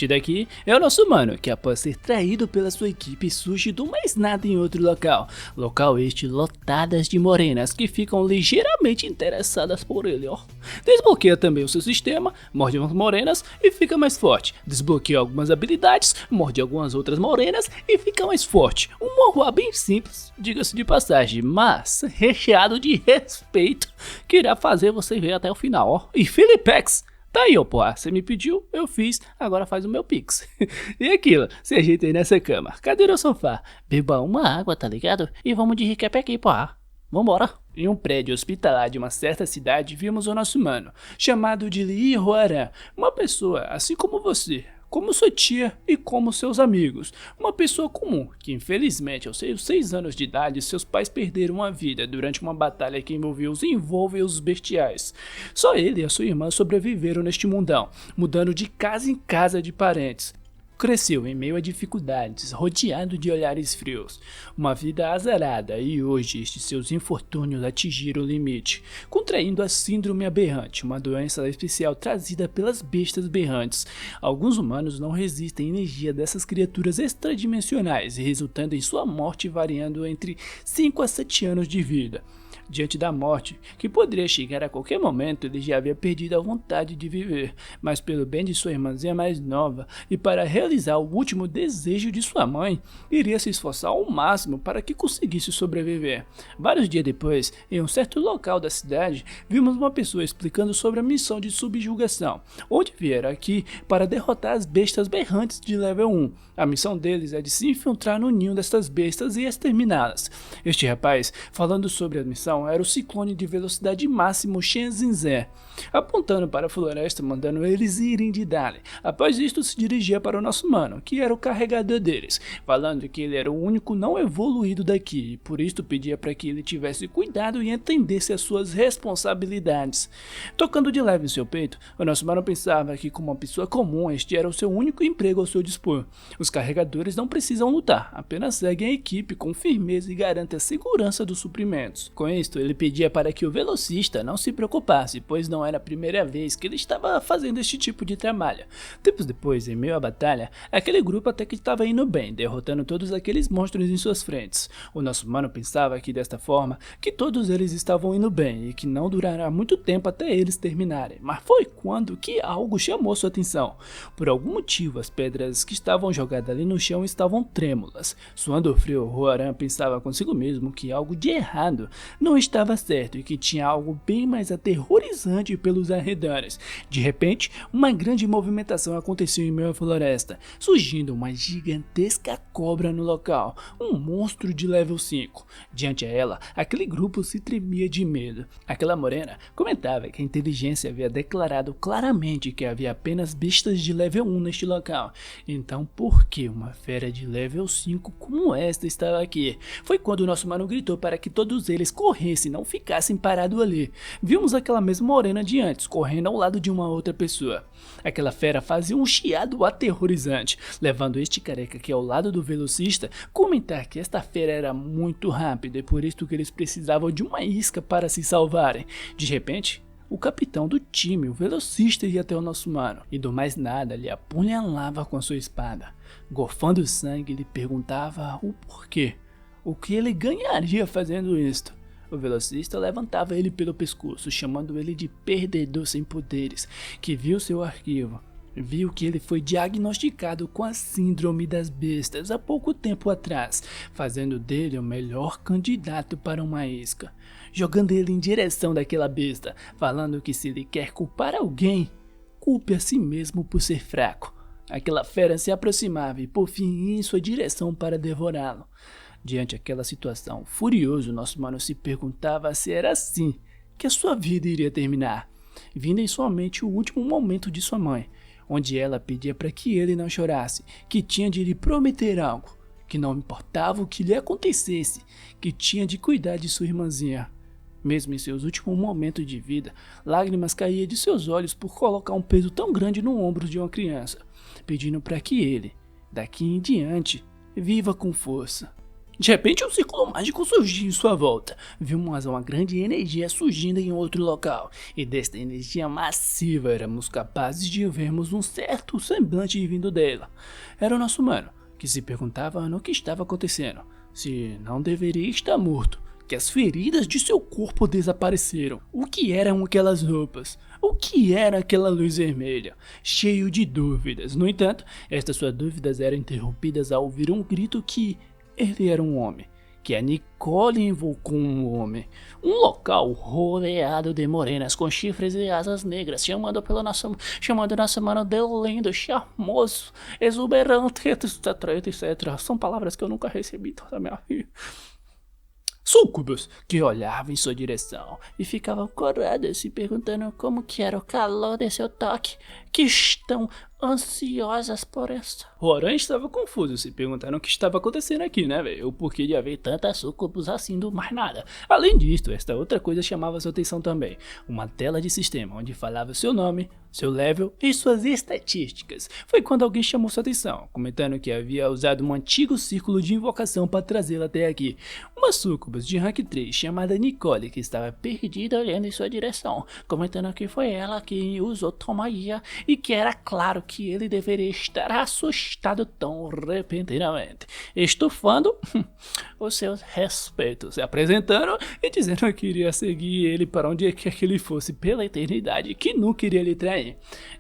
Este daqui é o nosso mano, que após ser traído pela sua equipe surge do mais nada em outro local este lotadas de morenas que ficam ligeiramente interessadas por ele, ó. Desbloqueia também o seu sistema, morde umas morenas e fica mais forte, desbloqueia algumas habilidades, morde algumas outras morenas e fica mais forte. Um morroá bem simples, diga-se de passagem, mas recheado de respeito, que irá fazer você ver até o final, ó. E Felipex! Tá aí, ó, porra, você me pediu, eu fiz, agora faz o meu pix. E aquilo, se ajeita aí nessa cama, cadeira ou sofá, beba uma água, tá ligado? E vamos de recap aqui, porra. Vambora. Em um prédio hospitalar de uma certa cidade, vimos o nosso mano, chamado de Lee Hoaran, uma pessoa assim como você, como sua tia e como seus amigos. Uma pessoa comum, que infelizmente aos seus 6 anos de idade, seus pais perderam a vida durante uma batalha que envolveu os Envolvers bestiais. Só ele e a sua irmã sobreviveram neste mundão, mudando de casa em casa de parentes. Cresceu em meio a dificuldades, rodeado de olhares frios, uma vida azarada, e hoje estes seus infortúnios atingiram o limite, contraindo a síndrome aberrante, uma doença especial trazida pelas bestas berrantes. Alguns humanos não resistem à energia dessas criaturas extradimensionais, resultando em sua morte variando entre 5 a 7 anos de vida. Diante da morte, que poderia chegar a qualquer momento, ele já havia perdido a vontade de viver, mas pelo bem de sua irmãzinha mais nova e para realizar o último desejo de sua mãe, iria se esforçar ao máximo para que conseguisse sobreviver. Vários dias depois, em um certo local da cidade, vimos uma pessoa explicando sobre a missão de subjugação, onde vieram aqui para derrotar as bestas berrantes de level 1. A missão deles é de se infiltrar no ninho destas bestas e exterminá-las. Este rapaz, falando sobre a missão, era o ciclone de velocidade máximo Shenzinzé, apontando para a floresta, mandando eles irem de Dali. Após isto, se dirigia para o nosso mano, que era o carregador deles, falando que ele era o único não evoluído daqui, e por isto pedia para que ele tivesse cuidado e entendesse as suas responsabilidades. Tocando de leve em seu peito, o nosso mano pensava que, como uma pessoa comum, este era o seu único emprego ao seu dispor. Os carregadores não precisam lutar, apenas seguem a equipe com firmeza e garantem a segurança dos suprimentos. Com isto, ele pedia para que o velocista não se preocupasse, pois não era a primeira vez que ele estava fazendo este tipo de trabalho. Tempos depois, em meio à batalha, aquele grupo até que estava indo bem, derrotando todos aqueles monstros em suas frentes. O nosso mano pensava que desta forma, que todos eles estavam indo bem e que não durará muito tempo até eles terminarem, mas foi quando que algo chamou sua atenção. Por algum motivo, as pedras que estavam jogadas ali no chão estavam trêmulas. Suando frio, Hoaran pensava consigo mesmo que algo de errado não estava certo e que tinha algo bem mais aterrorizante pelos arredores. De repente, uma grande movimentação aconteceu em meio à floresta, surgindo uma gigantesca cobra no local, um monstro de level 5. Diante a ela, aquele grupo se tremia de medo. Aquela morena comentava que a inteligência havia declarado claramente que havia apenas bestas de level 1 neste local. Então, por que uma fera de level 5 como esta estava aqui? Foi quando o nosso mano gritou para que todos eles corressem e não ficassem parados ali. Vimos aquela mesma morena de antes, correndo ao lado de uma outra pessoa. Aquela fera fazia um chiado aterrorizante, levando este careca aqui ao lado do velocista comentar que esta fera era muito rápida e por isso que eles precisavam de uma isca para se salvarem. De repente, o capitão do time, o velocista, ia até o nosso mano e do mais nada lhe apunhalava com a sua espada. Gorfando sangue, ele perguntava o porquê, o que ele ganharia fazendo isto. O velocista levantava ele pelo pescoço, chamando ele de perdedor sem poderes, que viu seu arquivo. Viu que ele foi diagnosticado com a síndrome das bestas há pouco tempo atrás, fazendo dele o melhor candidato para uma isca, jogando ele em direção daquela besta, falando que se ele quer culpar alguém, culpe a si mesmo por ser fraco. Aquela fera se aproximava e por fim ia em sua direção para devorá-lo. Diante daquela situação, furioso, nosso mano se perguntava se era assim que a sua vida iria terminar, vindo em sua mente o último momento de sua mãe, onde ela pedia para que ele não chorasse, que tinha de lhe prometer algo, que não importava o que lhe acontecesse, que tinha de cuidar de sua irmãzinha. Mesmo em seus últimos momentos de vida, lágrimas caíam de seus olhos por colocar um peso tão grande no ombro de uma criança, pedindo para que ele, daqui em diante, viva com força. De repente, um círculo mágico surgiu em sua volta. Vimos uma grande energia surgindo em outro local, e desta energia massiva éramos capazes de vermos um certo semblante vindo dela. Era o nosso mano, que se perguntava no que estava acontecendo, se não deveria estar morto, que as feridas de seu corpo desapareceram. O que eram aquelas roupas? O que era aquela luz vermelha? Cheio de dúvidas. No entanto, estas suas dúvidas eram interrompidas ao ouvir um grito que ele era um homem, que a Nicole invocou um homem. Um local rodeado de morenas com chifres e asas negras, chamando nosso mano de lindo, charmoso, exuberante, etc. São palavras que eu nunca recebi toda a minha vida. Súcubos que olhavam em sua direção e ficavam coradas se perguntando como que era o calor de seu toque, que estão ansiosas por isso. O Orange estava confuso, se perguntando o que estava acontecendo aqui, né, velho? O porquê de haver tantas súcubos assim do mais nada. Além disso, esta outra coisa chamava sua atenção também. Uma tela de sistema onde falava seu nome, seu level e suas estatísticas. Foi quando alguém chamou sua atenção, comentando que havia usado um antigo círculo de invocação para trazê-la até aqui. Uma súcubus de rank 3 chamada Nicole, que estava perdida olhando em sua direção, comentando que foi ela que usou tal magia e que era claro que ele deveria estar assustado tão repentinamente, estufando os seus respeitos, se apresentando e dizendo que iria seguir ele para onde quer que ele fosse pela eternidade, que nunca iria lhe trair.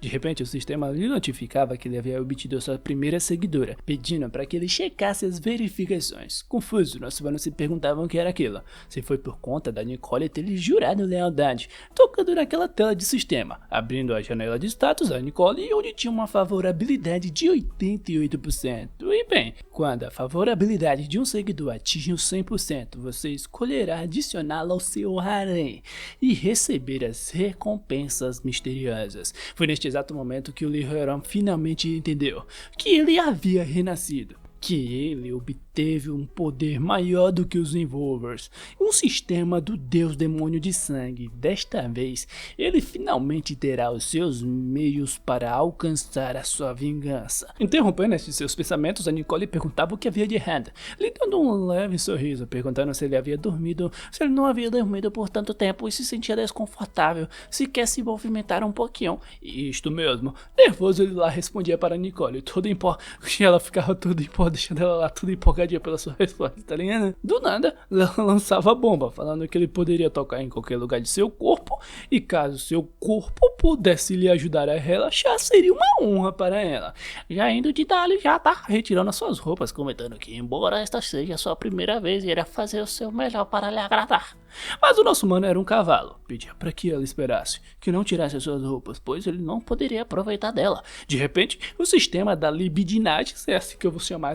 De repente, o sistema lhe notificava que ele havia obtido sua primeira seguidora, pedindo para que ele checasse as verificações. Confuso, nossos humanos se perguntavam o que era aquilo, se foi por conta da Nicole ter lhe jurado lealdade, tocando naquela tela de sistema, abrindo a janela de status da Nicole, onde tinha uma favorabilidade de 88%. E bem, quando a favorabilidade de um seguidor atinge os 100%, você escolherá adicioná-la ao seu harém e receber as recompensas misteriosas. Foi neste exato momento que o Lihoran finalmente entendeu que ele havia renascido, que ele obteve um poder maior do que os Involvers, um sistema do deus demônio de sangue. Desta vez, ele finalmente terá os seus meios para alcançar a sua vingança. Interrompendo esses seus pensamentos, a Nicole perguntava o que havia de errado, lhe dando um leve sorriso, perguntando se ele não havia dormido por tanto tempo e se sentia desconfortável, se quer se movimentar um pouquinho. Isto mesmo. Nervoso, ele lá respondia para a Nicole, todo em pó, e ela ficava toda em pó, deixando ela lá tudo empolgadinha pela sua resposta, tá ligado? Do nada, ela lançava a bomba, falando que ele poderia tocar em qualquer lugar de seu corpo, e caso seu corpo pudesse lhe ajudar a relaxar, seria uma honra para ela. Já indo de Dali, já tá retirando as suas roupas, comentando que embora esta seja a sua primeira vez, irá fazer o seu melhor para lhe agradar. Mas o nosso mano era um cavalo, pedia para que ela esperasse, que não tirasse as suas roupas, pois ele não poderia aproveitar dela. De repente, o sistema da libidinagem, se é assim que eu vou chamar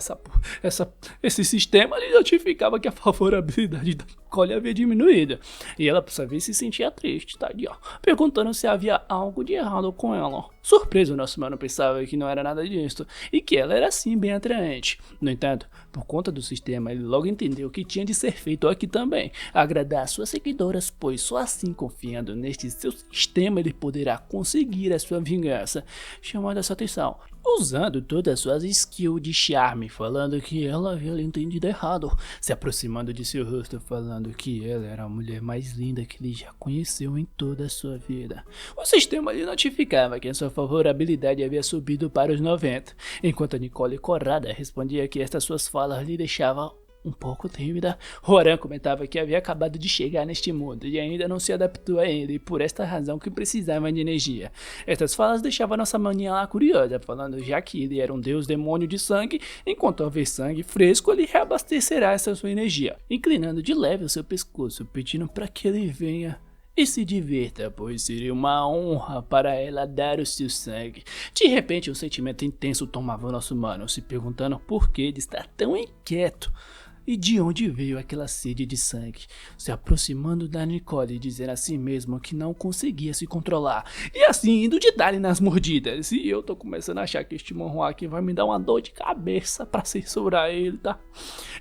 esse sistema, lhe notificava que a favorabilidade da Nicole havia diminuído, e ela por sua vez se sentia triste, tadinha, perguntando se havia algo de errado com ela. Surpreso, nosso mano pensava que não era nada disso, e que ela era sim bem atraente. No entanto, por conta do sistema, ele logo entendeu que tinha de ser feito aqui também, agradar suas seguidoras, pois só assim, confiando neste seu sistema, ele poderá conseguir a sua vingança, chamando a sua atenção, usando todas as suas skills de charme, falando que ela havia lhe entendido errado, se aproximando de seu rosto, falando que ela era a mulher mais linda que ele já conheceu em toda a sua vida. O sistema lhe notificava que a sua favorabilidade havia subido para os 90, enquanto a Nicole corada respondia que estas suas falas lhe deixavam um pouco tímida. Horan comentava que havia acabado de chegar neste mundo e ainda não se adaptou a ele, e por esta razão que precisava de energia. Estas falas deixavam nossa maninha lá curiosa, falando já que ele era um deus demônio de sangue, enquanto haver sangue fresco, ele reabastecerá essa sua energia, inclinando de leve o seu pescoço, pedindo para que ele venha e se divirta, pois seria uma honra para ela dar o seu sangue. De repente, um sentimento intenso tomava o nosso mano, se perguntando por que ele está tão inquieto. E de onde veio aquela sede de sangue, se aproximando da Nicole, dizendo a si mesmo que não conseguia se controlar, e assim indo de dar-lhe nas mordidas. E eu tô começando a achar que este Monroe aqui vai me dar uma dor de cabeça pra censurar ele, tá?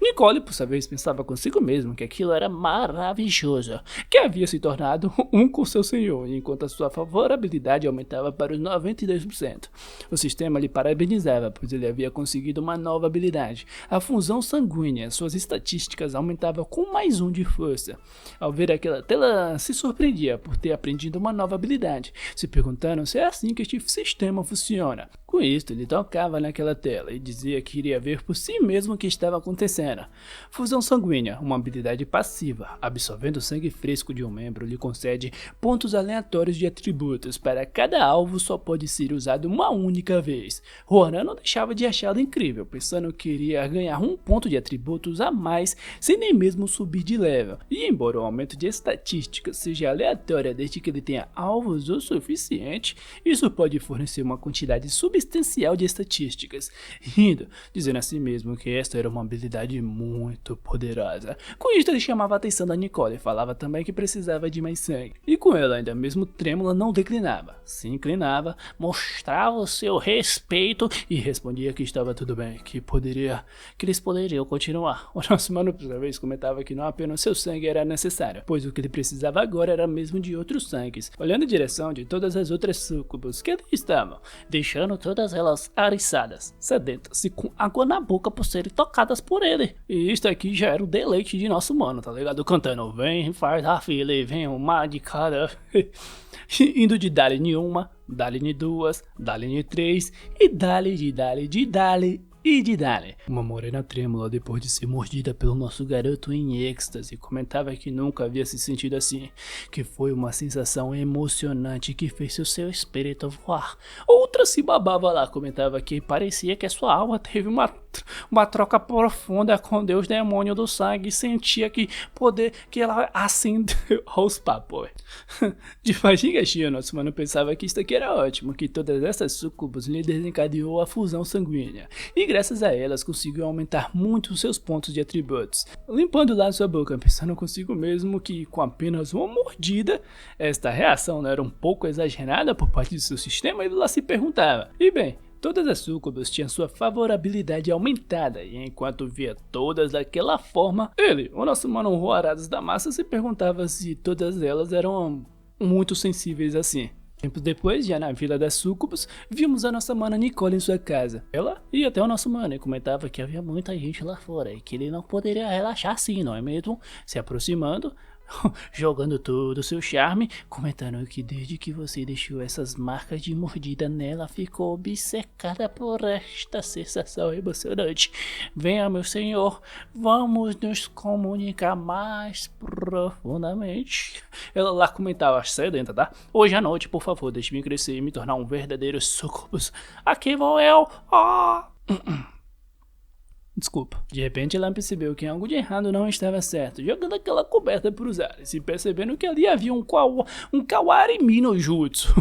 Nicole, por sua vez, pensava consigo mesmo que aquilo era maravilhoso, que havia se tornado um com seu senhor, enquanto a sua favorabilidade aumentava para os 92%. O sistema lhe parabenizava, pois ele havia conseguido uma nova habilidade, a fusão sanguínea. Suas estatísticas aumentavam com mais 1 de força. Ao ver aquela tela, se surpreendia por ter aprendido uma nova habilidade, se perguntando se é assim que este sistema funciona. Com isso, ele tocava naquela tela e dizia que iria ver por si mesmo o que estava acontecendo. Fusão sanguínea, uma habilidade passiva, absorvendo o sangue fresco de um membro, lhe concede pontos aleatórios de atributos. Para cada alvo só pode ser usado uma única vez. Rohan não deixava de achá-lo incrível, pensando que iria ganhar 1 ponto de atributos a mais sem nem mesmo subir de level. E embora o aumento de estatísticas seja aleatória desde que ele tenha alvos o suficiente, isso pode fornecer uma quantidade substancial de estatísticas, rindo, dizendo a si mesmo que esta era uma habilidade muito poderosa. Com isso ele chamava a atenção da Nicole e falava também que precisava de mais sangue. E com ela ainda mesmo trêmula não declinava, se inclinava, mostrava o seu respeito e respondia que estava tudo bem, que eles poderiam continuar. O nosso mano por sua vez comentava que não apenas seu sangue era necessário, pois o que ele precisava agora era mesmo de outros sangues, olhando em direção de todas as outras súcubos que ali estavam, deixando todas elas ariçadas, sedentas e com água na boca por serem tocadas por ele. E isto aqui já era o deleite de nosso mano, tá ligado? Cantando, vem, faz a fila e vem uma de cada. Indo de Dali 1, Dali 2, Dali 3 e Dali de Dali e de Dali. Uma morena trêmula, depois de ser mordida pelo nosso garoto em êxtase, comentava que nunca havia se sentido assim, que foi uma sensação emocionante que fez o seu espírito voar. Outra se babava lá, comentava que parecia que a sua alma teve uma troca profunda com Deus demônio do sangue e sentia que ela acendeu aos papos. De fadiga cheia, nosso mano pensava que isso aqui era ótimo, que todas essas sucubus lhe desencadeou a fusão sanguínea, e graças a elas conseguiu aumentar muito os seus pontos de atributos. Limpando lá sua boca, pensando consigo mesmo que com apenas uma mordida, esta reação não era um pouco exagerada por parte do seu sistema, ele lá se perguntava. E bem, todas as súcubas tinham sua favorabilidade aumentada, e enquanto via todas daquela forma, ele, o nosso mano Roarados da Massa, se perguntava se todas elas eram muito sensíveis assim. Tempos depois, já na Vila das Súcubos, vimos a nossa mana Nicole em sua casa. Ela ia até o nosso mano e comentava que havia muita gente lá fora e que ele não poderia relaxar assim, não é mesmo? Se aproximando, jogando todo o seu charme, comentando que desde que você deixou essas marcas de mordida nela, ficou obcecada por esta sensação emocionante. Venha, meu senhor, vamos nos comunicar mais profundamente. Ela lá comentava, sedenta, tá? Hoje à noite, por favor, deixe-me crescer e me tornar um verdadeiro sucubus. Aqui vou eu. Desculpa. De repente ela percebeu que algo de errado não estava certo, jogando aquela coberta para os ares e percebendo que ali havia um Kawarimi no Jutsu.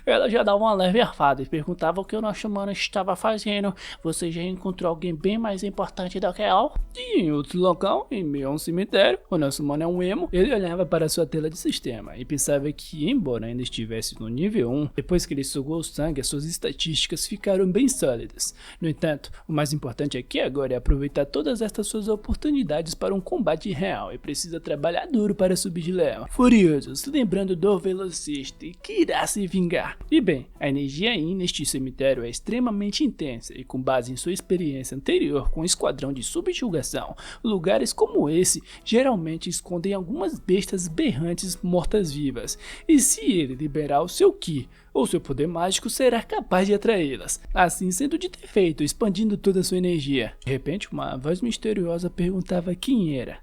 Ela já dava uma leve arfada e perguntava o que o nosso mano estava fazendo. Você já encontrou alguém bem mais importante do que ela? E em outro local, em meio a um cemitério, o nosso mano é um emo, ele olhava para sua tela de sistema e pensava que, embora ainda estivesse no nível 1, depois que ele sugou o sangue, as suas estatísticas ficaram bem sólidas. No entanto, o mais importante aqui agora é aproveitar todas estas suas oportunidades para um combate real e precisa trabalhar duro para subir de level. Furioso, se lembrando do velocista e que irá se vingar. E bem, a energia aí neste cemitério é extremamente intensa e com base em sua experiência anterior com o esquadrão de subjugação, lugares como esse geralmente escondem algumas bestas berrantes mortas-vivas, e se ele liberar o seu Ki, ou seu poder mágico, será capaz de atraí-las, assim sendo dito e feito, expandindo toda a sua energia. De repente, uma voz misteriosa perguntava quem era.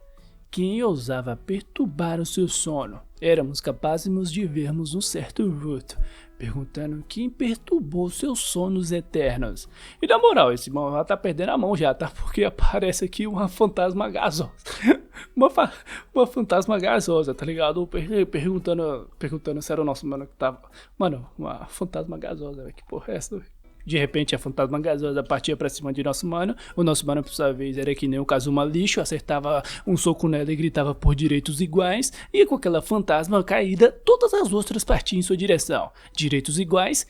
Quem ousava perturbar o seu sono? Éramos capazes de vermos um certo vulto, perguntando quem perturbou seus sonos eternos. E na moral, esse mano já tá perdendo a mão já, tá? Porque aparece aqui uma fantasma gasosa. uma fantasma gasosa, tá ligado? Perguntando se era o nosso mano que tava... Mano, uma fantasma gasosa, velho. Que porra é essa, velho? De repente, a fantasma gasosa partia pra cima de nosso mano. O nosso mano, por sua vez, era que nem o Kazuma lixo, acertava um soco nela e gritava por direitos iguais. E com aquela fantasma caída, todas as outras partiam em sua direção. Direitos iguais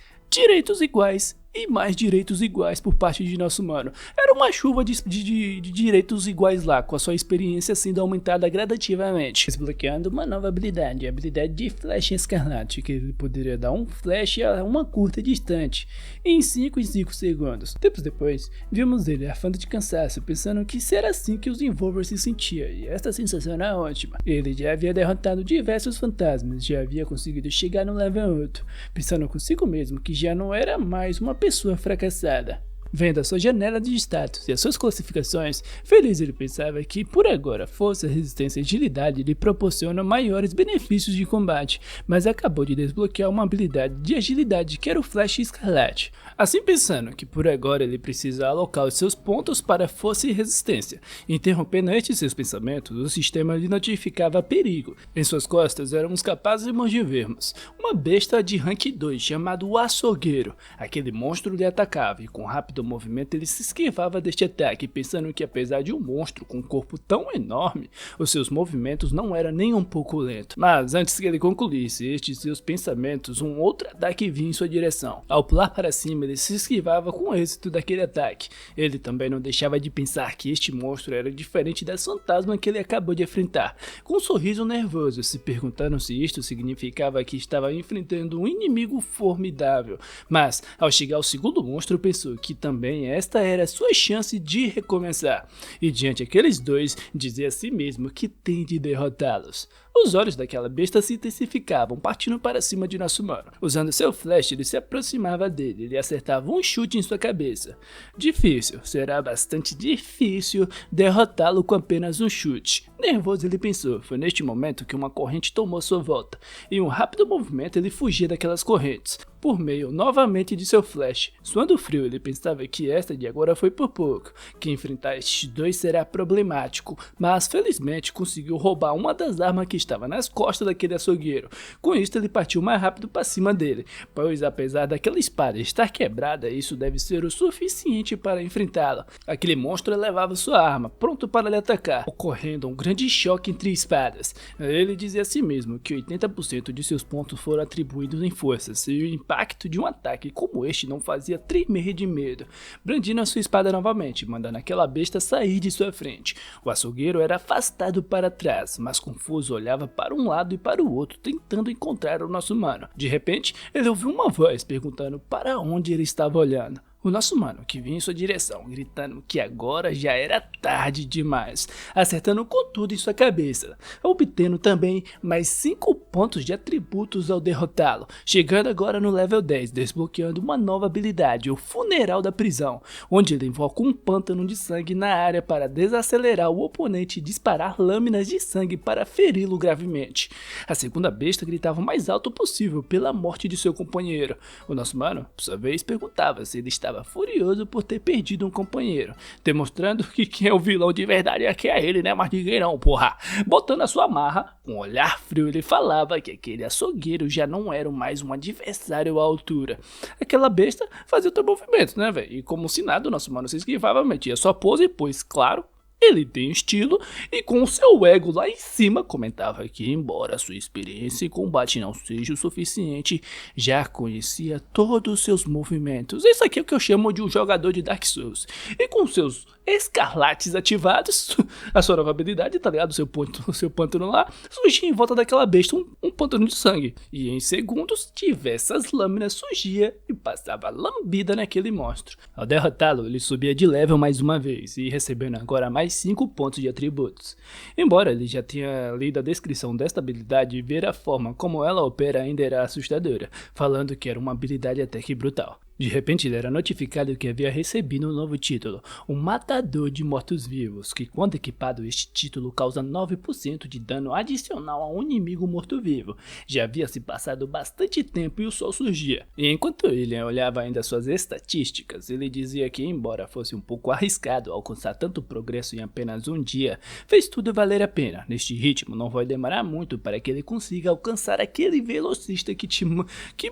e mais direitos iguais por parte de nosso mano. Era uma chuva de direitos iguais lá, com a sua experiência sendo aumentada gradativamente, desbloqueando uma nova habilidade, a habilidade de Flash Escarlate, que ele poderia dar um flash a uma curta distante, em 5 segundos. Tempos depois, vimos ele arfando de cansaço, pensando que será assim que os Involvers se sentiam, e esta sensação era ótima. Ele já havia derrotado diversos fantasmas, já havia conseguido chegar no level 8, pensando consigo mesmo que já não era mais uma pessoa fracassada. Vendo a sua janela de status e as suas classificações, feliz ele pensava que, por agora, força, resistência e agilidade lhe proporcionam maiores benefícios de combate, mas acabou de desbloquear uma habilidade de agilidade que era o Flash Escarlate. Assim pensando que por agora ele precisa alocar os seus pontos para força e resistência. Interrompendo estes seus pensamentos, o sistema lhe notificava perigo. Em suas costas éramos capazes de vermos uma besta de rank 2 chamado o Açougueiro. Aquele monstro lhe atacava e com rápido movimento ele se esquivava deste ataque, pensando que apesar de um monstro com um corpo tão enorme, os seus movimentos não eram nem um pouco lentos. Mas antes que ele concluísse estes seus pensamentos, um outro ataque vinha em sua direção. Ao pular para cima, ele se esquivava com êxito daquele ataque. Ele também não deixava de pensar que este monstro era diferente das fantasmas que ele acabou de enfrentar, com um sorriso nervoso, se perguntando se isto significava que estava enfrentando um inimigo formidável. Mas, ao chegar ao segundo monstro, pensou que também esta era a sua chance de recomeçar, e diante aqueles dois, dizer a si mesmo que tem de derrotá-los. Os olhos daquela besta se intensificavam, partindo para cima de nosso mano. Usando seu flash, ele se aproximava dele, ele acertava um chute em sua cabeça. Difícil, será bastante difícil derrotá-lo com apenas um chute. Nervoso ele pensou, foi neste momento que uma corrente tomou sua volta. Em um rápido movimento ele fugia daquelas correntes, por meio novamente de seu flash. Suando frio, ele pensava que esta de agora foi por pouco, que enfrentar estes dois será problemático, mas felizmente conseguiu roubar uma das armas que estava nas costas daquele açougueiro. Com isso ele partiu mais rápido para cima dele, pois apesar daquela espada estar quebrada, isso deve ser o suficiente para enfrentá-la. Aquele monstro levava sua arma, pronto para lhe atacar, ocorrendo um grande choque entre espadas. Ele dizia a si mesmo que 80% de seus pontos foram atribuídos em forças, e o impacto de um ataque como este não fazia tremer de medo, brandindo a sua espada novamente, mandando aquela besta sair de sua frente. O açougueiro era afastado para trás, mas confuso olhava para um lado e para o outro, tentando encontrar o nosso mano. De repente, ele ouviu uma voz perguntando para onde ele estava olhando. O nosso mano, que vinha em sua direção, gritando que agora já era tarde demais, acertando com tudo em sua cabeça, obtendo também mais 5 pontos de atributos ao derrotá-lo, chegando agora no level 10, desbloqueando uma nova habilidade, o Funeral da Prisão, onde ele invoca um pântano de sangue na área para desacelerar o oponente e disparar lâminas de sangue para feri-lo gravemente. A segunda besta gritava o mais alto possível pela morte de seu companheiro. O nosso mano, por sua vez, perguntava se ele estava furioso por ter perdido um companheiro, demonstrando que quem é o vilão de verdade aqui é ele, né, mas ninguém não, porra. Botando a sua marra, com um olhar frio ele falava que aquele açougueiro já não era mais um adversário à altura. Aquela besta fazia outro movimento, né, velho, e como se nada, o nosso mano se esquivava, metia sua pose, pois, claro, ele tem estilo, e com o seu ego lá em cima comentava que, embora sua experiência em combate não seja o suficiente, já conhecia todos os seus movimentos. Isso aqui é o que eu chamo de um jogador de Dark Souls. E com seus escarlates ativados, a sua nova habilidade, tá ligado? O seu pântano lá, surgia em volta daquela besta um pântano de sangue. E em segundos, diversas lâminas surgia e passava lambida naquele monstro. Ao derrotá-lo, ele subia de level mais uma vez, e recebendo agora mais 5 pontos de atributos. Embora ele já tenha lido a descrição desta habilidade e ver a forma como ela opera ainda era assustadora, falando que era uma habilidade até que brutal. De repente ele era notificado que havia recebido um novo título, o Matador de Mortos-Vivos, que quando equipado este título causa 9% de dano adicional a um inimigo morto-vivo. Já havia se passado bastante tempo e o sol surgia, e enquanto ele olhava ainda suas estatísticas, ele dizia que embora fosse um pouco arriscado alcançar tanto progresso em apenas um dia, fez tudo valer a pena. Neste ritmo não vai demorar muito para que ele consiga alcançar aquele velocista que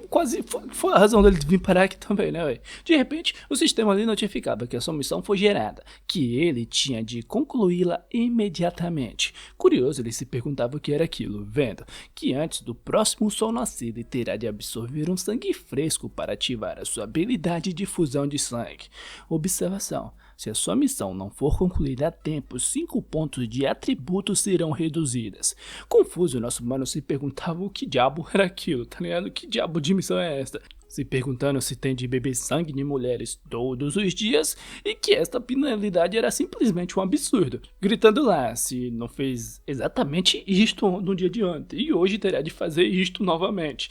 quase foi a razão dele vir parar aqui também. também, né, ué? De repente, o sistema lhe notificava que a sua missão foi gerada, que ele tinha de concluí-la imediatamente. Curioso, ele se perguntava o que era aquilo, vendo que antes do próximo sol nascer ele terá de absorver um sangue fresco para ativar a sua habilidade de fusão de sangue. Observação: se a sua missão não for concluída a tempo, 5 pontos de atributos serão reduzidas. Confuso, nosso mano se perguntava o que diabo era aquilo, tá ligado? Que diabo de missão é esta? Se perguntando se tem de beber sangue de mulheres todos os dias e que esta penalidade era simplesmente um absurdo. Gritando lá se não fez exatamente isto no dia de ontem e hoje terá de fazer isto novamente.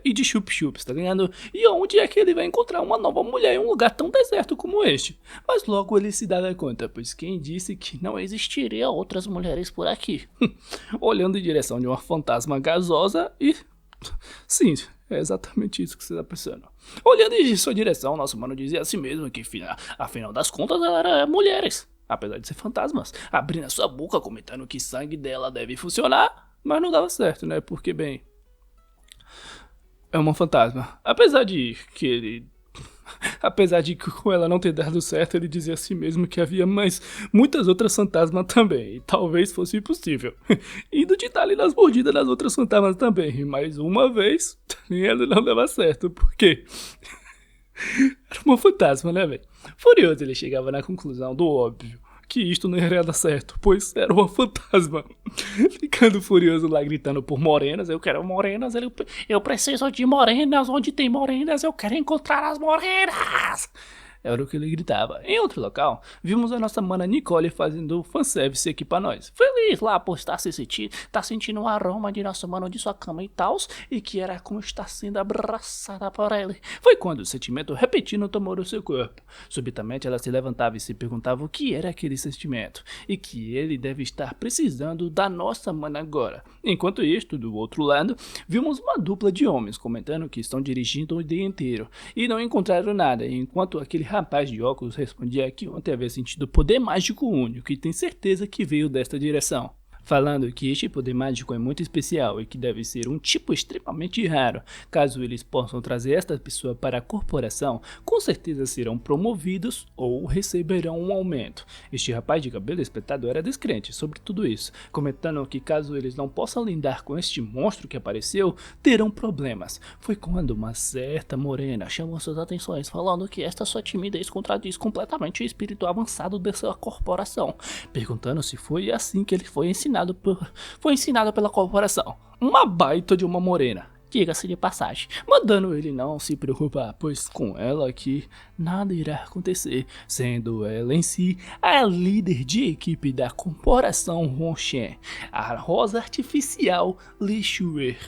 E de chup-chups, tá ligado? E onde é que ele vai encontrar uma nova mulher em um lugar tão deserto como este? Mas logo ele se dava conta, pois quem disse que não existiria outras mulheres por aqui? Olhando em direção de uma fantasma gasosa e... sim, é exatamente isso que você está pensando. Olhando em sua direção, nosso mano dizia a si mesmo que, afinal das contas, ela era mulheres, apesar de ser fantasmas, abrindo a sua boca comentando que sangue dela deve funcionar, mas não dava certo, né? Porque, bem, é uma fantasma. Apesar de com ela não ter dado certo, ele dizia a si mesmo que havia muitas outras fantasmas também, e talvez fosse possível. Indo de ali nas mordidas das outras fantasmas também, mas uma vez, ele não dava certo, porque era uma fantasma, né, velho? Furioso, ele chegava na conclusão do óbvio, que isto não iria dar certo, pois era uma fantasma. Ficando furioso lá, gritando por morenas, eu quero morenas, eu preciso de morenas, onde tem morenas, eu quero encontrar as morenas. Era o que ele gritava. Em outro local, vimos a nossa mana Nicole fazendo fanservice aqui pra nós. Feliz lá por estar sentindo o aroma de nosso mano de sua cama e tal, e que era como estar sendo abraçada por ele. Foi quando o sentimento repetindo tomou o seu corpo. Subitamente ela se levantava e se perguntava o que era aquele sentimento, e que ele deve estar precisando da nossa mana agora. Enquanto isto, do outro lado, vimos uma dupla de homens comentando que estão dirigindo o dia inteiro, e não encontraram nada, enquanto aquele rapaz de óculos respondia que ontem havia sentido poder mágico único e tem certeza que veio desta direção. Falando que este poder mágico é muito especial e que deve ser um tipo extremamente raro. Caso eles possam trazer esta pessoa para a corporação, com certeza serão promovidos ou receberão um aumento. Este rapaz de cabelo espetado era descrente sobre tudo isso, comentando que caso eles não possam lidar com este monstro que apareceu, terão problemas. Foi quando uma certa morena chamou suas atenções, falando que esta sua timidez contradiz completamente o espírito avançado dessa corporação, perguntando se foi assim que ele foi ensinado pela corporação. Uma baita de uma morena, diga-se de passagem, mandando ele não se preocupar, pois com ela aqui nada irá acontecer, sendo ela em si a líder de equipe da corporação Ronshen, a rosa artificial Li Shuer.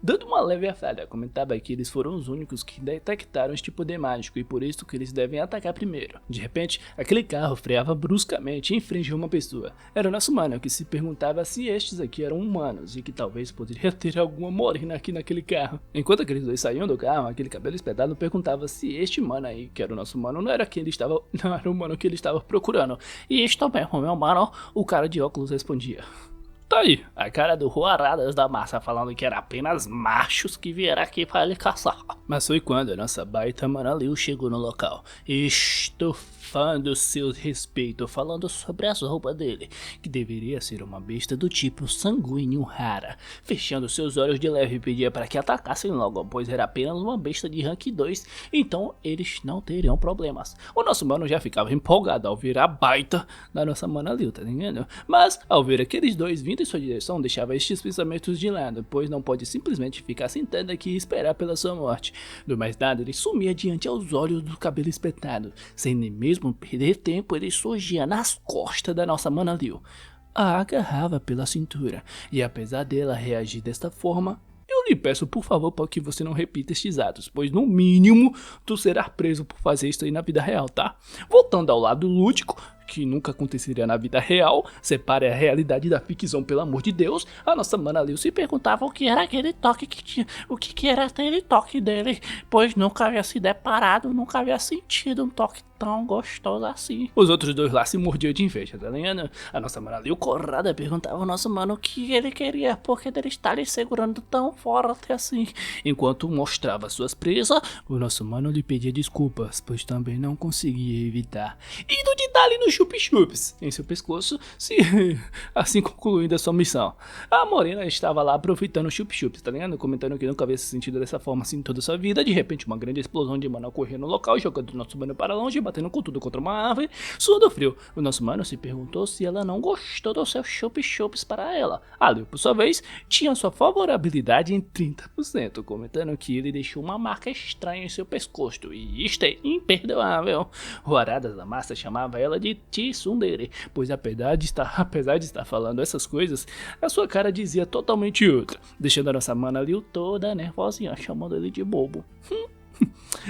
Dando uma leve afada, comentava que eles foram os únicos que detectaram este poder mágico e por isso que eles devem atacar primeiro. De repente, aquele carro freava bruscamente em frente a uma pessoa. Era o nosso mano que se perguntava se estes aqui eram humanos e que talvez poderia ter alguma morena aqui naquele carro. Enquanto aqueles dois saíam do carro, aquele cabelo espetado perguntava se este mano aí, que era o nosso mano, não era o mano que ele estava procurando. E isto mesmo, meu mano, o cara de óculos respondia. Tá aí, a cara do Ruaradas da Massa falando que era apenas machos que vieram aqui para ele caçar. Mas foi quando a nossa baita mana Liu chegou no local, estufando seu respeito, falando sobre as roupas dele, que deveria ser uma besta do tipo sanguíneo rara. Fechando seus olhos de leve, pedia para que atacassem logo, pois era apenas uma besta de rank 2, então eles não teriam problemas. O nosso mano já ficava empolgado ao ver a baita da nossa mana Liu, tá entendendo? Mas ao ver aqueles dois vindo em sua direção, deixava estes pensamentos de lado, pois não pode simplesmente ficar sentado aqui e esperar pela sua morte. Do mais nada, ele sumia diante aos olhos do cabelo espetado. Sem nem mesmo perder tempo, ele surgia nas costas da nossa mana Liu. A agarrava pela cintura, e apesar dela reagir desta forma, eu lhe peço por favor para que você não repita estes atos, pois no mínimo tu serás preso por fazer isso aí na vida real, tá? Voltando ao lado lúdico, que nunca aconteceria na vida real, separe a realidade da ficção, pelo amor de Deus. A nossa mana Liu se perguntava o que era aquele toque que tinha, o que era aquele toque dele, pois nunca havia se deparado, nunca havia sentido um toque tão gostoso assim. Os outros dois lá se mordiam de inveja, tá ligado? A nossa mana Liu corrada perguntava ao nosso mano o que ele queria, porque ele está lhe segurando tão forte assim. Enquanto mostrava suas presas, o nosso mano lhe pedia desculpas, pois também não conseguia evitar. Indo de dar ali no chup-chups em seu pescoço, assim concluindo a sua missão. A morena estava lá aproveitando o chup-chups, tá ligado? Comentando que nunca havia se sentido dessa forma assim em toda a sua vida. De repente, uma grande explosão de mana ocorreu no local, jogando o nosso mano para longe, batendo com tudo contra uma árvore, suando frio. O nosso mano se perguntou se ela não gostou do seu chup-chups para ela. A Liu, por sua vez, tinha sua favorabilidade em 30%, comentando que ele deixou uma marca estranha em seu pescoço, e isto é imperdoável. Ruaradas da Massa chamava ela de Tsundere, pois apesar de estar falando essas coisas, a sua cara dizia totalmente outra, deixando a nossa mana Liu toda nervosinha, chamando ele de bobo.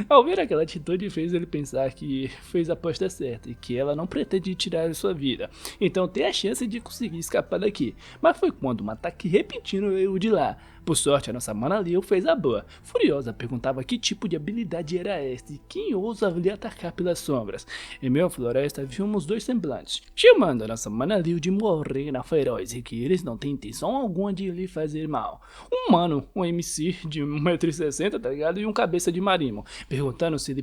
Ao ver aquela atitude, fez ele pensar que fez a aposta certa e que ela não pretende tirar sua vida, então tem a chance de conseguir escapar daqui. Mas foi quando um ataque repentino veio de lá. Por sorte, a nossa mana Liu fez a boa. Furiosa, perguntava que tipo de habilidade era esta e quem ousa lhe atacar pelas sombras. Em meio à floresta, vimos dois semblantes, chamando a nossa mana Liu de morena feroz e que eles não têm intenção alguma de lhe fazer mal. Um mano, um MC de 1,60 m, tá ligado? E um cabeça de marimo, perguntando se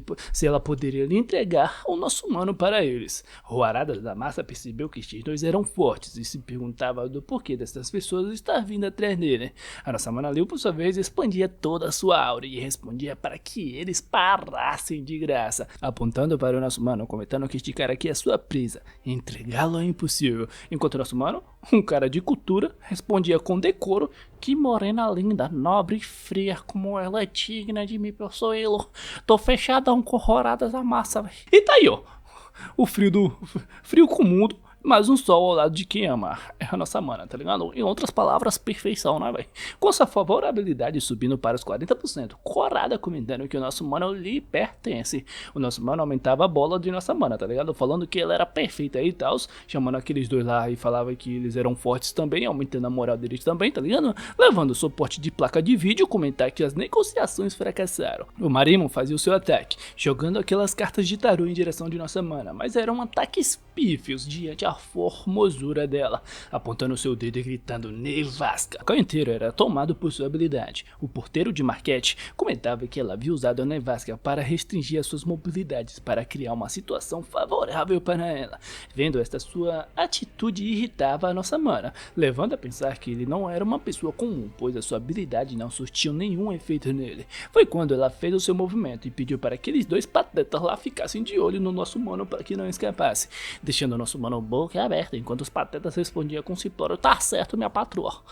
ela poderia lhe entregar o nosso mano para eles. Ruaradas da Massa percebeu que estes dois eram fortes e se perguntava do porquê dessas pessoas estar vindo atrás dele. A nossa mana Liu, por sua vez, expandia toda a sua aura e respondia para que eles parassem de graça, apontando para o nosso mano, comentando que este cara aqui é sua presa, entregá-lo é impossível, enquanto o nosso mano, um cara de cultura, respondia com decoro que morena linda, nobre e fria como ela é digna de me possuí-lo. Tô fechadão com Ruaradas da Massa, véi. E tá aí, ó, o frio com o mundo, mas um sol ao lado de quem ama. É a nossa mana, tá ligado? Em outras palavras, perfeição, né, velho? Com sua favorabilidade subindo para os 40%, corada comentando que o nosso mano lhe pertence. O nosso mano aumentava a bola de nossa mana, tá ligado? Falando que ela era perfeita e tal, chamando aqueles dois lá e falava que eles eram fortes também, aumentando a moral deles também, tá ligado? Levando o suporte de placa de vídeo, comentar que as negociações fracassaram. O Marimo fazia o seu ataque, jogando aquelas cartas de tarô em direção de nossa mana, mas eram ataques pífios diante a formosura dela, apontando seu dedo e gritando nevasca. O local inteiro era tomado por sua habilidade. O porteiro de Marquette comentava que ela havia usado a nevasca para restringir as suas mobilidades, para criar uma situação favorável para ela. Vendo esta sua atitude irritava a nossa mana, levando a pensar que ele não era uma pessoa comum, pois a sua habilidade não surtiu nenhum efeito nele. Foi quando ela fez o seu movimento e pediu para que aqueles dois patetas lá ficassem de olho no nosso mano para que não escapasse, deixando o nosso mano boca aberta, enquanto os patetas respondiam com simplório: tá certo, minha patroa.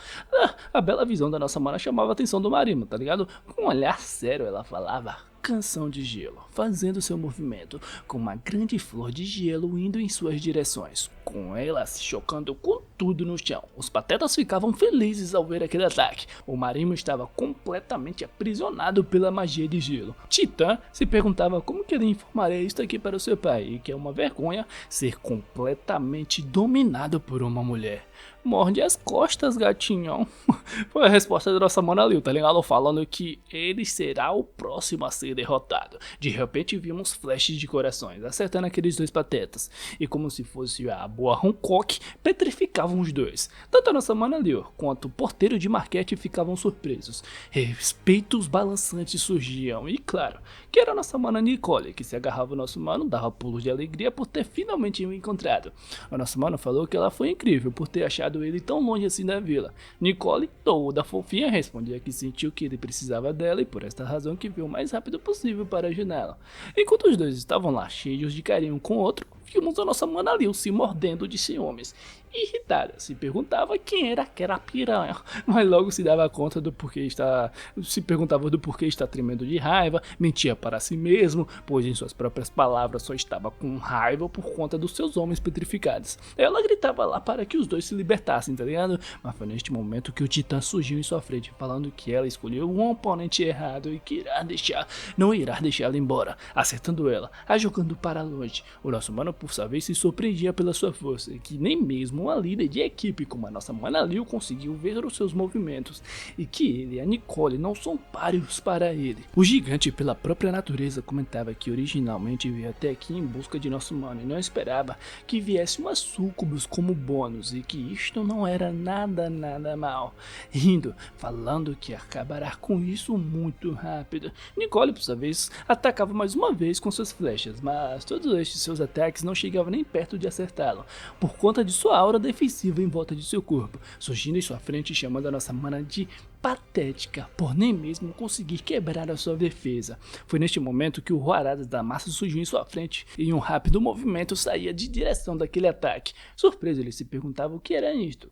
A bela visão da nossa mana chamava a atenção do Marimo, tá ligado? Com um olhar sério ela falava: canção de gelo, fazendo seu movimento, com uma grande flor de gelo indo em suas direções, com ela se chocando com tudo no chão. Os patetas ficavam felizes ao ver aquele ataque. O Marimo estava completamente aprisionado pela magia de gelo. Titã se perguntava como que ele informaria isso aqui para o seu pai, e que é uma vergonha ser completamente dominado por uma mulher. Morde as costas, gatinho. Foi a resposta da nossa mana Liu, tá ligado? Falando que ele será o próximo a ser derrotado. De repente vimos flashes de corações acertando aqueles dois patetas, e como se fosse a boa Hancock, petrificavam os dois. Tanto a nossa mana Liu quanto o porteiro de Marquette ficavam surpresos. Respeitos balançantes surgiam, e claro, que era a nossa mana Nicole, que se agarrava ao nosso mano, dava pulos de alegria por ter finalmente o encontrado. A nossa mana falou que ela foi incrível por ter achado ele tão longe assim da vila. Nicole, toda fofinha, respondia que sentiu que ele precisava dela e por esta razão que veio o mais rápido possível para ajudá-la. Enquanto os dois estavam lá cheios de carinho um com o outro, vimos a nossa mana Liu se mordendo de ciúmes. Irritada, se perguntava quem era aquela piranha, mas logo se dava conta do porquê está tremendo de raiva, mentia para si mesmo, pois em suas próprias palavras só estava com raiva por conta dos seus homens petrificados. Ela gritava lá para que os dois se libertassem, tá ligado? Mas foi neste momento que o Titã surgiu em sua frente, falando que ela escolheu um oponente errado e que não irá deixá-la embora, acertando ela, a jogando para longe. O nosso mano por sua vez, se surpreendia pela sua força, e que nem mesmo uma líder de equipe como a nossa Mana Liu conseguiu ver os seus movimentos, e que ele e a Nicole não são páreos para ele. O gigante, pela própria natureza, comentava que originalmente veio até aqui em busca de nosso mano e não esperava que viesse uma sucubus como bônus, e que isto não era nada mal, rindo, falando que acabará com isso muito rápido. Nicole, por sua vez, atacava mais uma vez com suas flechas, mas todos estes seus ataques não chegavam nem perto de acertá-lo, por conta de sua aura defensiva em volta de seu corpo, surgindo em sua frente, chamando a nossa mana de patética, por nem mesmo conseguir quebrar a sua defesa. Foi neste momento que o Huaradas da Massa surgiu em sua frente e em um rápido movimento saía de direção daquele ataque. Surpreso, ele se perguntava o que era isto,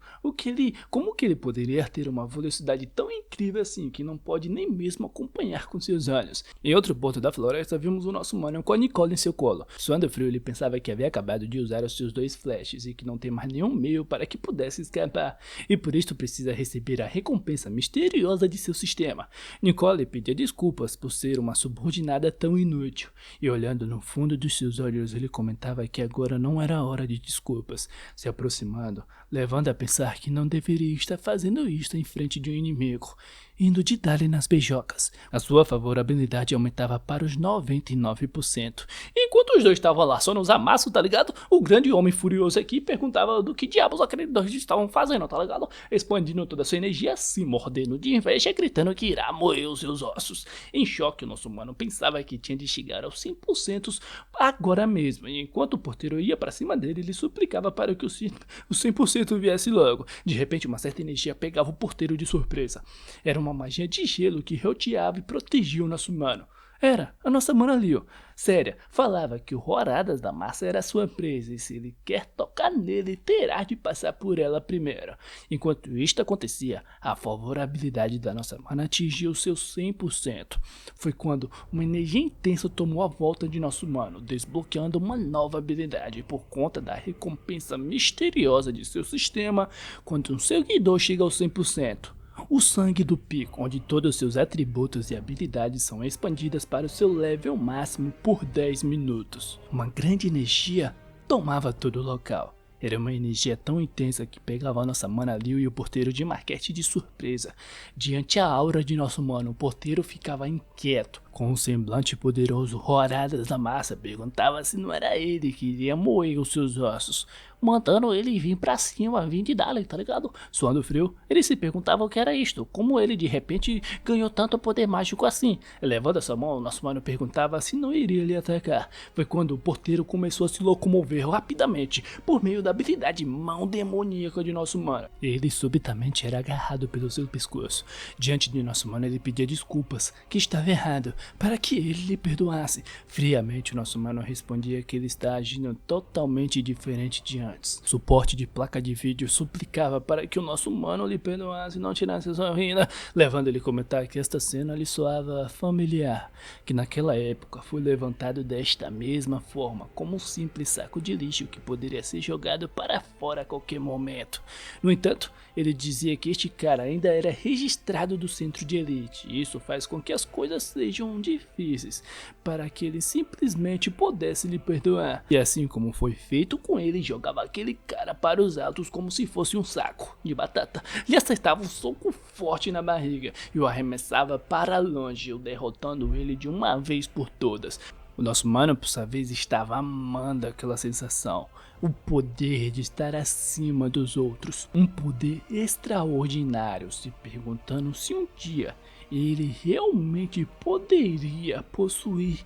como que ele poderia ter uma velocidade tão incrível assim que não pode nem mesmo acompanhar com seus olhos. Em outro ponto da floresta vimos o nosso mano com a Nicole em seu colo. Suando frio, ele pensava que havia acabado de usar os seus 2 flashes e que não tem mais nenhum meio para que pudesse escapar, e por isto precisa receber a recompensa misteriosa de seu sistema. Nicole pedia desculpas por ser uma subordinada tão inútil, e olhando no fundo dos seus olhos ele comentava que agora não era hora de desculpas, se aproximando, levando a pensar que não deveria estar fazendo isto em frente de um inimigo, indo de dar-lhe nas beijocas. A sua favorabilidade aumentava para os 99%. Enquanto os dois estavam lá só nos amassos, tá ligado? O grande homem furioso aqui perguntava do que diabos aqueles dois estavam fazendo, tá ligado? Expandindo toda a sua energia, se mordendo de inveja, gritando que irá moer os seus ossos. Em choque, o nosso mano pensava que tinha de chegar aos 100% agora mesmo, e enquanto o porteiro ia para cima dele, ele suplicava para que o 100% viesse logo. De repente, uma certa energia pegava o porteiro de surpresa. Era uma magia de gelo que rodeava e protegia o nosso mano. Era a nossa Mana Liu. Séria, falava que o Huaradas da Massa era sua presa e se ele quer tocar nele, terá de passar por ela primeiro. Enquanto isto acontecia, a favorabilidade da nossa mana atingiu seus 100%. Foi quando uma energia intensa tomou a volta de nosso mano, desbloqueando uma nova habilidade por conta da recompensa misteriosa de seu sistema quando um seguidor chega ao 100%. O sangue do pico, onde todos seus atributos e habilidades são expandidas para o seu level máximo por 10 minutos. Uma grande energia tomava todo o local. Era uma energia tão intensa que pegava a nossa Mana Liu e o porteiro de marquete de surpresa. Diante a aura de nosso mano, o porteiro ficava inquieto. Com um semblante poderoso, Huaradas da Massa perguntava se não era ele que iria moer os seus ossos, mandando ele vir pra cima, vir de Dali, tá ligado? Suando frio, ele se perguntava o que era isto, como ele de repente ganhou tanto poder mágico assim. Levando a sua mão, nosso mano perguntava se não iria lhe atacar. Foi quando o porteiro começou a se locomover rapidamente, por meio da habilidade mão demoníaca de nosso mano. Ele subitamente era agarrado pelo seu pescoço. Diante de nosso mano, ele pedia desculpas, que estava errado, para que ele lhe perdoasse. Friamente, nosso mano respondia que ele está agindo totalmente diferente de antes. Suporte de placa de vídeo suplicava para que o nosso mano lhe perdoasse e não tirasse sua vida, levando ele a comentar que esta cena lhe soava familiar, que naquela época foi levantado desta mesma forma, como um simples saco de lixo que poderia ser jogado para fora a qualquer momento. No entanto, ele dizia que este cara ainda era registrado do centro de elite, e isso faz com que as coisas sejam difíceis, para que ele simplesmente pudesse lhe perdoar. E assim como foi feito com ele, jogava aquele cara para os altos como se fosse um saco de batata, lhe acertava um soco forte na barriga e o arremessava para longe, derrotando ele de uma vez por todas. O nosso mano, por sua vez, estava amando aquela sensação, o poder de estar acima dos outros, um poder extraordinário, se perguntando se um dia ele realmente poderia possuir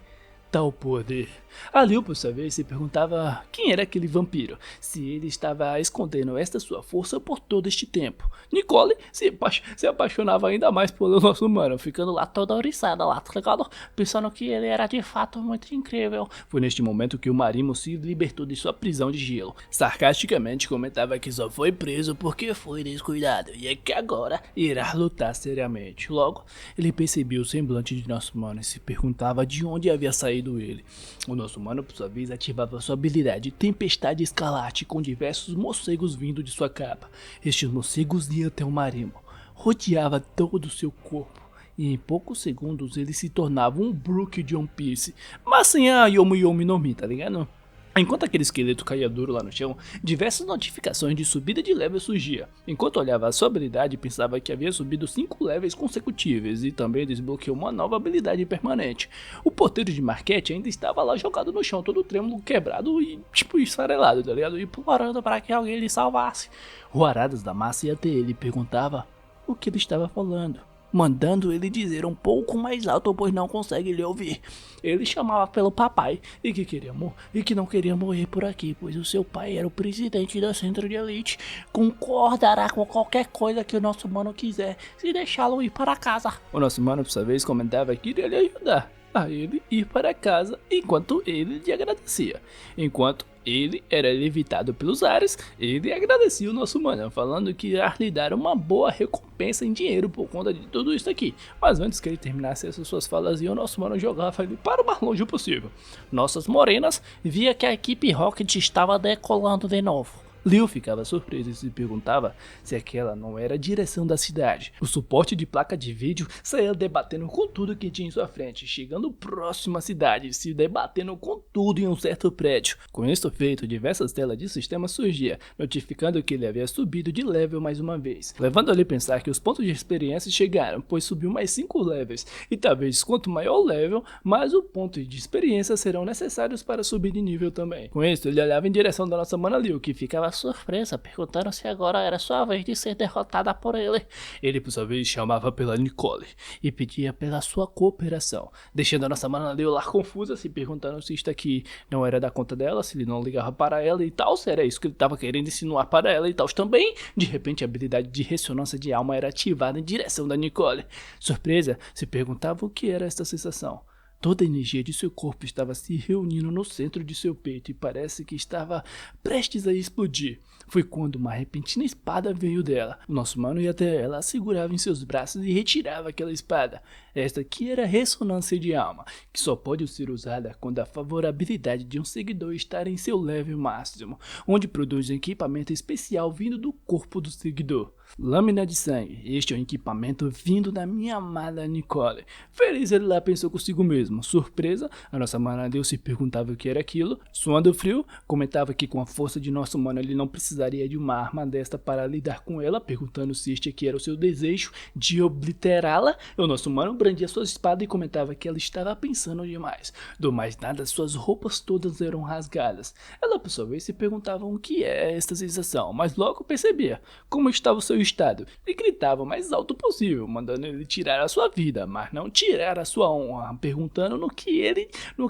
tal poder. A Liu, por sua vez, se perguntava quem era aquele vampiro, se ele estava escondendo esta sua força por todo este tempo. Nicole se apaixonava ainda mais pelo nosso mano, ficando lá toda oriçada lá, tá ligado? Pensando que ele era de fato muito incrível. Foi neste momento que o Marimo se libertou de sua prisão de gelo. Sarcasticamente comentava que só foi preso porque foi descuidado e é que agora irá lutar seriamente. Logo, ele percebeu o semblante de nosso mano e se perguntava de onde havia saído ele. O nosso mano, por sua vez, ativava sua habilidade Tempestade Escarlate com diversos morcegos vindo de sua capa. Estes morcegos iam até o Marimo, rodeava todo o seu corpo, e em poucos segundos ele se tornava um Brook de One Piece, mas sem a Yomi Yomi no Mi, tá ligado? Enquanto aquele esqueleto caía duro lá no chão, diversas notificações de subida de level surgia. Enquanto olhava a sua habilidade, pensava que havia subido 5 levels consecutivos e também desbloqueou uma nova habilidade permanente. O porteiro de Marquete ainda estava lá jogado no chão, todo trêmulo, quebrado e tipo esfarelado, tá ligado? E implorando para que alguém lhe salvasse. O Aradas da Massa ia até ele e perguntava o que ele estava falando, mandando ele dizer um pouco mais alto, pois não consegue lhe ouvir. Ele chamava pelo papai e que não queria morrer por aqui, pois o seu pai era o presidente da Centro de Elite. Concordará com qualquer coisa que o nosso mano quiser, se deixá-lo ir para casa. O nosso mano, por sua vez, comentava que iria lhe ajudar a ele ir para casa enquanto ele lhe agradecia. Enquanto ele era levitado pelos ares, ele agradecia o nosso mano, falando que ia lhe dar uma boa recompensa em dinheiro por conta de tudo isso aqui. Mas antes que ele terminasse essas suas falas, o nosso mano jogava ele para o mais longe possível. Nossas morenas via que a equipe Rocket estava decolando de novo. Leo ficava surpreso e se perguntava se aquela não era a direção da cidade. O suporte de placa de vídeo saía debatendo com tudo que tinha em sua frente, chegando próximo à cidade, se debatendo com tudo em um certo prédio. Com isso feito, diversas telas de sistema surgiam, notificando que ele havia subido de level mais uma vez, levando ele a pensar que os pontos de experiência chegaram, pois subiu mais 5 levels, e talvez quanto maior o level, mais o ponto de experiência serão necessários para subir de nível também. Com isso, ele olhava em direção da nossa mana Leo, que ficava surpresa, perguntando se agora era sua vez de ser derrotada por ele. Ele, por sua vez, chamava pela Nicole e pedia pela sua cooperação, deixando a nossa mana Leo lá confusa, se perguntando se isto aqui não era da conta dela, se ele não ligava para ela e tal, se era isso que ele estava querendo insinuar para ela e tal. Também, de repente, a habilidade de ressonância de alma era ativada em direção da Nicole. Surpresa, se perguntava o que era esta sensação. Toda a energia de seu corpo estava se reunindo no centro de seu peito e parece que estava prestes a explodir. Foi quando uma repentina espada veio dela. O nosso mano ia até ela, a segurava em seus braços e retirava aquela espada. Esta aqui era a ressonância de alma, que só pode ser usada quando a favorabilidade de um seguidor está em seu level máximo, onde produz um equipamento especial vindo do corpo do seguidor. Lâmina de sangue, este é um equipamento vindo da minha amada Nicole. Feliz, ele lá pensou consigo mesmo. Surpresa, a nossa mana Deus se perguntava o que era aquilo. Suando frio, comentava que com a força de nosso mano ele não precisaria de uma arma desta para lidar com ela, perguntando se este aqui era o seu desejo de obliterá-la. O nosso mano brandia sua espada e comentava que ela estava pensando demais. Do mais nada, suas roupas todas eram rasgadas. Ela por sua vez se perguntava o que é esta sensação, mas logo percebia como estava o seu estado e gritava o mais alto possível, mandando ele tirar a sua vida, mas não tirar a sua honra, perguntando no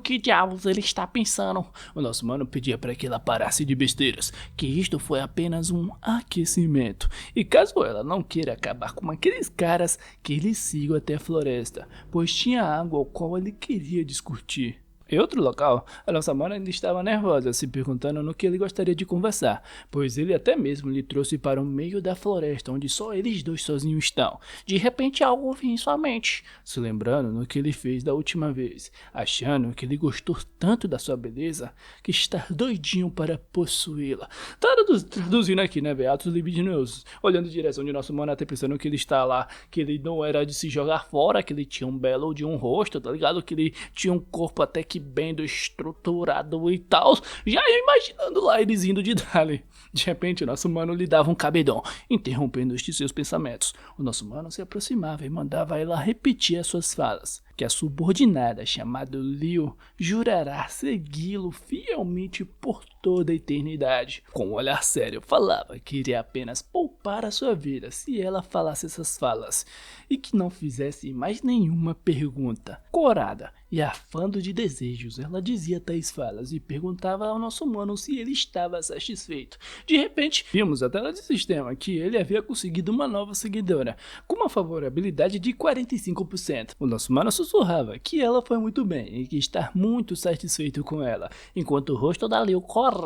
que diabos ele está pensando. O nosso mano pedia para que ela parasse de besteiras, que isto foi apenas um aquecimento, e caso ela não queira acabar com aqueles caras, que ele siga até a floresta, pois tinha água ao qual ele queria discutir. Em outro local, a nossa mana ainda estava nervosa, se perguntando no que ele gostaria de conversar, pois ele até mesmo lhe trouxe para o meio da floresta, onde só eles dois sozinhos estão. De repente algo vinha em sua mente, se lembrando no que ele fez da última vez, achando que ele gostou tanto da sua beleza, que está doidinho para possuí-la. Traduzindo aqui, né, beatos libidinosos, olhando em direção de nosso mana, até pensando que ele está lá, que ele não era de se jogar fora, que ele tinha um belo de um rosto, tá ligado? Que ele tinha um corpo até que bem estruturado e tal, já imaginando lá eles indo de Dali. De repente, o nosso mano lhe dava um cabedão, interrompendo estes seus pensamentos. O nosso mano se aproximava e mandava ela repetir as suas falas, que a subordinada, chamada Leo, jurará segui-lo fielmente por toda a eternidade. Com um olhar sério, falava que iria apenas poupar a sua vida se ela falasse essas falas, e que não fizesse mais nenhuma pergunta. Corada e afando de desejos, ela dizia tais falas e perguntava ao nosso mano se ele estava satisfeito. De repente, vimos a tela de sistema que ele havia conseguido uma nova seguidora, com uma favorabilidade de 45%. O nosso mano sussurrava que ela foi muito bem e que está muito satisfeito com ela, enquanto o rosto da Leo corava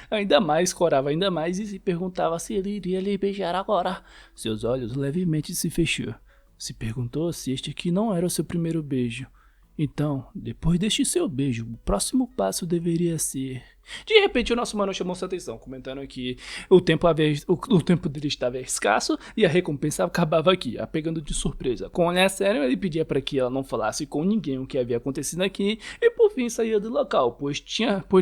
ainda mais e se perguntava se ele iria lhe beijar agora. Seus olhos levemente se fechou. Se perguntou se este aqui não era o seu primeiro beijo. Então, depois deste seu beijo, o próximo passo deveria ser De repente o nosso mano chamou sua atenção, comentando que o tempo dele estava escasso e a recompensa acabava aqui, a pegando de surpresa. Com olhar sério, ele pedia para que ela não falasse com ninguém o que havia acontecido aqui e por fim saía do local, pois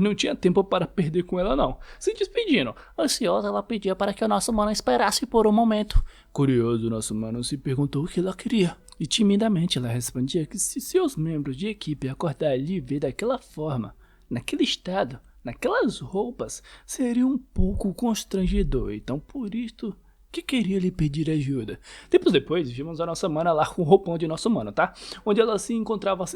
não tinha tempo para perder com ela não. Se despedindo, ansiosa, ela pedia para que o nosso mano esperasse por um momento. Curioso, nosso mano se perguntou o que ela queria. E timidamente ela respondia que se seus membros de equipe acordarem e ver daquela forma, naquele estado, naquelas roupas, seria um pouco constrangedor, então por isto que queria lhe pedir ajuda. Tempos depois, vimos a nossa mana lá com o roupão de nosso mano, tá? Onde ela se encontrava,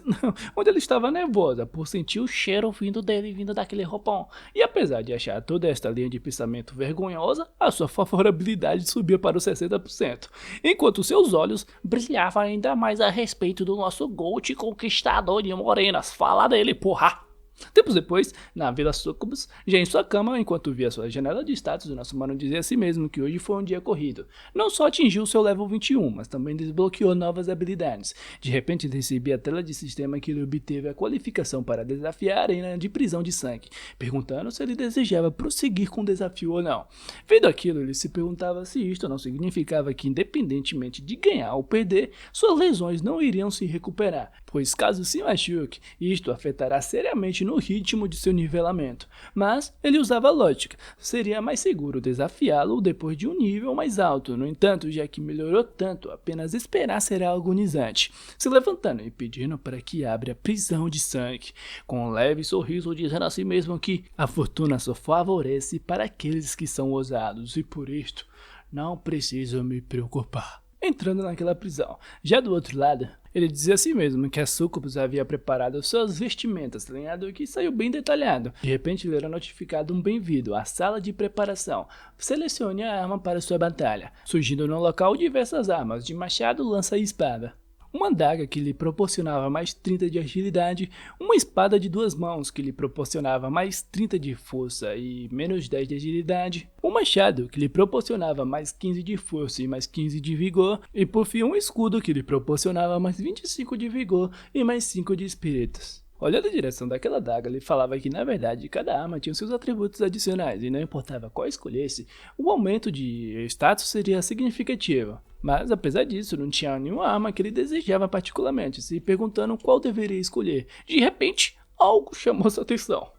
onde ela estava nervosa por sentir o cheiro vindo dele, vindo daquele roupão. E apesar de achar toda esta linha de pensamento vergonhosa, a sua favorabilidade subia para os 60%, enquanto seus olhos brilhavam ainda mais a respeito do nosso Gold conquistador de morenas. Fala dele, porra! Tempos depois, na Vila Sucubus, já em sua cama, enquanto via sua janela de status, o nosso mano dizia a si mesmo que hoje foi um dia corrido. Não só atingiu seu level 21, mas também desbloqueou novas habilidades. De repente, recebia a tela de sistema que ele obteve a qualificação para desafiar a arena de prisão de sangue, perguntando se ele desejava prosseguir com o desafio ou não. Vendo aquilo, ele se perguntava se isto não significava que, independentemente de ganhar ou perder, suas lesões não iriam se recuperar, pois caso se machuque, isto afetará seriamente no ritmo de seu nivelamento. Mas ele usava lógica, seria mais seguro desafiá-lo depois de um nível mais alto. No entanto, já que melhorou tanto, apenas esperar será agonizante. Se levantando e pedindo para que abra a prisão de sangue, com um leve sorriso dizendo a si mesmo que a fortuna só favorece para aqueles que são ousados e por isto não preciso me preocupar. Entrando naquela prisão. Já do outro lado, ele dizia a si mesmo que a Sucubus havia preparado suas vestimentas, alinhado que saiu bem detalhado. De repente ele era notificado um bem-vindo à sala de preparação. Selecione a arma para sua batalha, surgindo no local diversas armas de machado, lança e espada. Uma adaga que lhe proporcionava mais 30 de agilidade, uma espada de 2 mãos que lhe proporcionava mais 30 de força e menos 10 de agilidade, um machado que lhe proporcionava mais 15 de força e mais 15 de vigor, e por fim um escudo que lhe proporcionava mais 25 de vigor e mais 5 de espíritos. Olhando a direção daquela adaga, ele falava que na verdade cada arma tinha seus atributos adicionais e não importava qual escolhesse, o aumento de status seria significativo. Mas apesar disso, não tinha nenhuma arma que ele desejava particularmente, se perguntando qual deveria escolher. De repente, algo chamou sua atenção.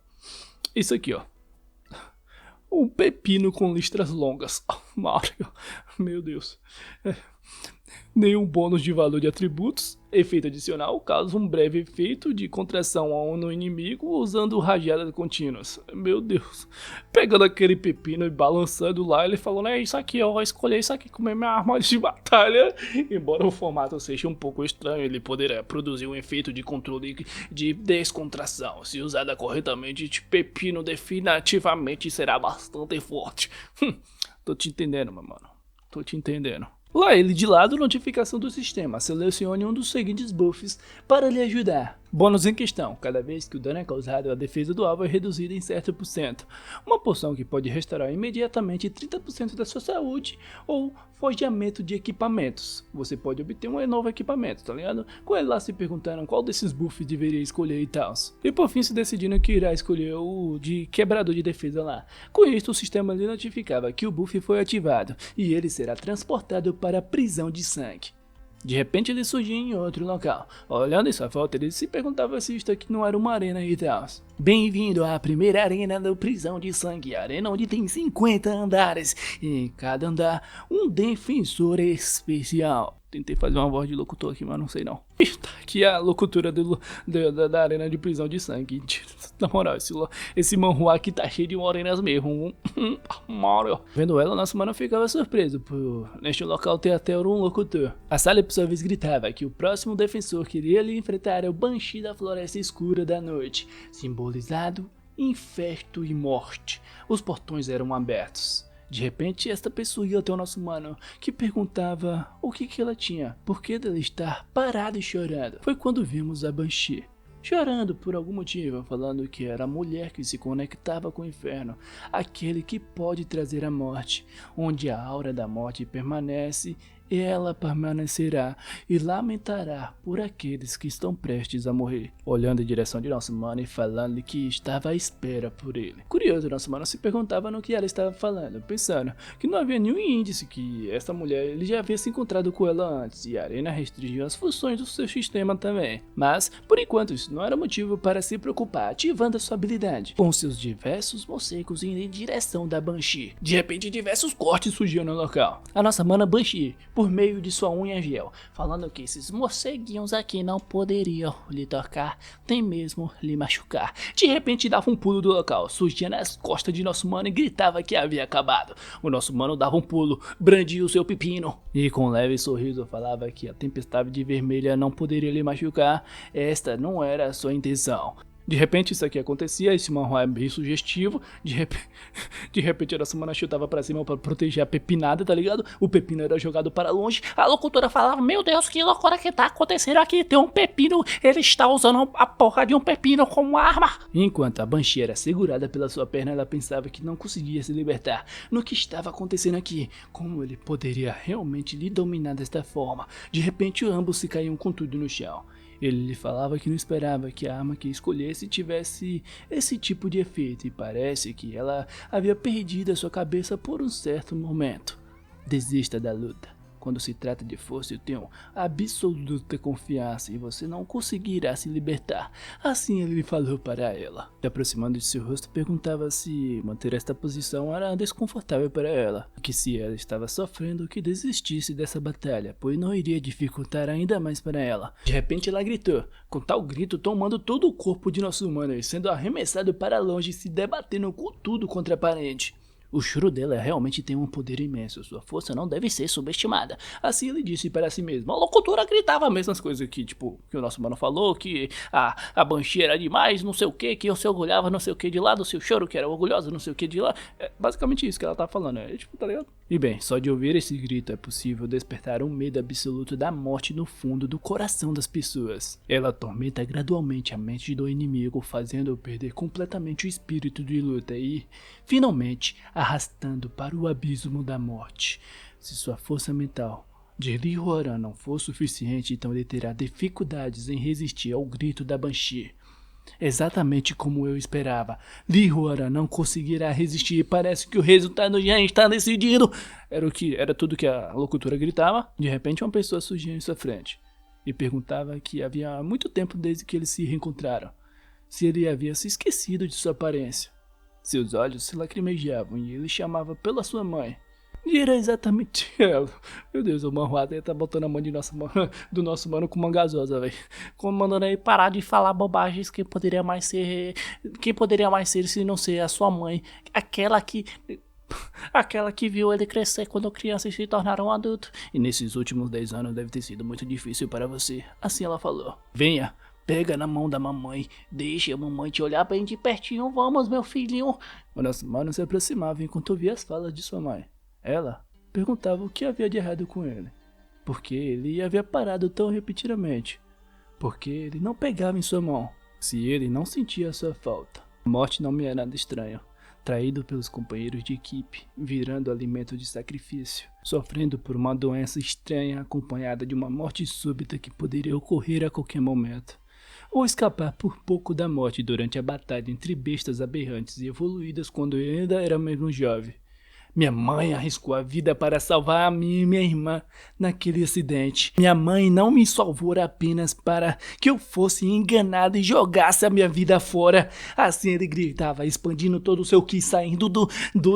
Isso aqui, ó. Um pepino com listras longas. Mario, meu Deus. Nenhum bônus de valor de atributos. Efeito adicional causa um breve efeito de contração no inimigo usando rajadas contínuas. Meu Deus. Pegando aquele pepino e balançando lá, ele falou, né, isso aqui, eu vou escolher isso aqui como minha arma de batalha. Embora o formato seja um pouco estranho, ele poderá produzir um efeito de controle de descontração. Se usada corretamente, de pepino definitivamente será bastante forte. Tô te entendendo, meu mano. Tô te entendendo. Lá ele de lado, notificação do sistema, selecione um dos seguintes buffs para lhe ajudar. Bônus em questão, cada vez que o dano é causado, a defesa do alvo é reduzida em certo por cento. Uma poção que pode restaurar imediatamente 30% da sua saúde ou forjamento de equipamentos. Você pode obter um novo equipamento, tá ligado? Com ele lá se perguntando qual desses buffs deveria escolher e tal. E por fim se decidindo que irá escolher o de quebrador de defesa lá. Com isto o sistema lhe notificava que o buff foi ativado e ele será transportado para a prisão de sangue. De repente ele surgia em outro local. Olhando em sua volta, ele se perguntava se isto aqui não era uma arena e tal. Bem-vindo à primeira arena da prisão de sangue, arena onde tem 50 andares e em cada andar um defensor especial. Tentei fazer uma voz de locutor aqui, mas não sei não. Tá aqui a locutora da arena de prisão de sangue. Na moral, esse manhua aqui tá cheio de morenas mesmo. Mario. Vendo ela, nosso mano ficava surpreso por neste local ter até um locutor. A sala por sua vez gritava que o próximo defensor que iria lhe enfrentar era o Banshee da Floresta Escura da Noite, simbolizado inferno e morte. Os portões eram abertos. De repente, esta pessoa ia até o nosso mano, que perguntava o que ela tinha, por que dela estar parada e chorando. Foi quando vimos a Banshee, chorando por algum motivo, falando que era a mulher que se conectava com o inferno, aquele que pode trazer a morte, onde a aura da morte permanece e ela permanecerá e lamentará por aqueles que estão prestes a morrer. Olhando em direção de nosso mano e falando que estava à espera por ele. Curioso, nosso mano se perguntava no que ela estava falando, pensando que não havia nenhum índice que essa mulher ele já havia se encontrado com ela antes, e a arena restringiu as funções do seu sistema também. Mas, por enquanto, isso não era motivo para se preocupar, ativando a sua habilidade, com seus diversos morcegos indo em direção da Banshee. De repente, diversos cortes surgiram no local. A nossa mana Banshee, por meio de sua unha gel, falando que esses morceguinhos aqui não poderiam lhe tocar, nem mesmo lhe machucar. De repente, dava um pulo do local, surgia nas costas de nosso mano e gritava que havia acabado. O nosso mano dava um pulo, brandia o seu pepino e com um leve sorriso falava que a tempestade de vermelha não poderia lhe machucar. Esta não era a sua intenção. De repente isso aqui acontecia, esse manhwa é bem sugestivo, de repente a nossa mana chutava pra cima pra proteger a pepinada, tá ligado? O pepino era jogado para longe, a locutora falava, meu Deus, que loucura que tá acontecendo aqui, tem um pepino, ele está usando a porra de um pepino como arma. Enquanto a Banshee era segurada pela sua perna, ela pensava que não conseguia se libertar no que estava acontecendo aqui, como ele poderia realmente lhe dominar desta forma. De repente ambos se caíam com tudo no chão. Ele lhe falava que não esperava que a arma que escolhesse tivesse esse tipo de efeito e parece que ela havia perdido a sua cabeça por um certo momento. Desista da luta. Quando se trata de força, eu tenho absoluta confiança e você não conseguirá se libertar. Assim ele lhe falou para ela. Se aproximando de seu rosto, perguntava se manter esta posição era desconfortável para ela. Que se ela estava sofrendo, que desistisse dessa batalha, pois não iria dificultar ainda mais para ela. De repente ela gritou, com tal grito tomando todo o corpo de nosso humano e sendo arremessado para longe e se debatendo com tudo contra a parede. O choro dela realmente tem um poder imenso, sua força não deve ser subestimada. Assim ele disse para si mesmo. A locutora gritava as mesmas coisas que, tipo, que o nosso mano falou, que a Banshee era demais, não sei o que eu se orgulhava, não sei o que de lá, do seu choro, que era orgulhosa, não sei o que de lá. É basicamente isso que ela tá falando, tipo, tá ligado? E bem, só de ouvir esse grito é possível despertar um medo absoluto da morte no fundo do coração das pessoas. Ela atormenta gradualmente a mente do inimigo, fazendo-o perder completamente o espírito de luta e, finalmente, arrastando para o abismo da morte. Se sua força mental de Lee Horan não for suficiente, então ele terá dificuldades em resistir ao grito da Banshee. Exatamente como eu esperava. Lee Horan não conseguirá resistir e parece que o resultado já está decidido. Era tudo que a locutora gritava. De repente uma pessoa surgia em sua frente e perguntava que havia muito tempo desde que eles se reencontraram, se ele havia se esquecido de sua aparência. Seus olhos se lacrimejavam e ele chamava pela sua mãe. E era exatamente ela. Meu Deus, o manhwa tá botando a mão do nosso mano com uma gasosa, velho. Mandando aí parar de falar bobagens. Quem poderia mais ser se não ser a sua mãe? Aquela que viu ele crescer quando criança e se tornar um adulto. E nesses últimos 10 anos deve ter sido muito difícil para você. Assim ela falou. Venha. Pega na mão da mamãe, deixa a mamãe te olhar bem de pertinho, vamos meu filhinho. O nosso mano se aproximava enquanto ouvia as falas de sua mãe. Ela perguntava o que havia de errado com ele, porque ele havia parado tão repetidamente, porque ele não pegava em sua mão, se ele não sentia a sua falta. A morte não me era nada estranha. Traído pelos companheiros de equipe, virando alimento de sacrifício, sofrendo por uma doença estranha acompanhada de uma morte súbita que poderia ocorrer a qualquer momento. Ou escapar por pouco da morte durante a batalha entre bestas aberrantes e evoluídas quando eu ainda era mesmo jovem. Minha mãe arriscou a vida para salvar a mim e minha irmã naquele acidente. Minha mãe não me salvou apenas para que eu fosse enganado e jogasse a minha vida fora. Assim ele gritava, expandindo todo o seu ki, saindo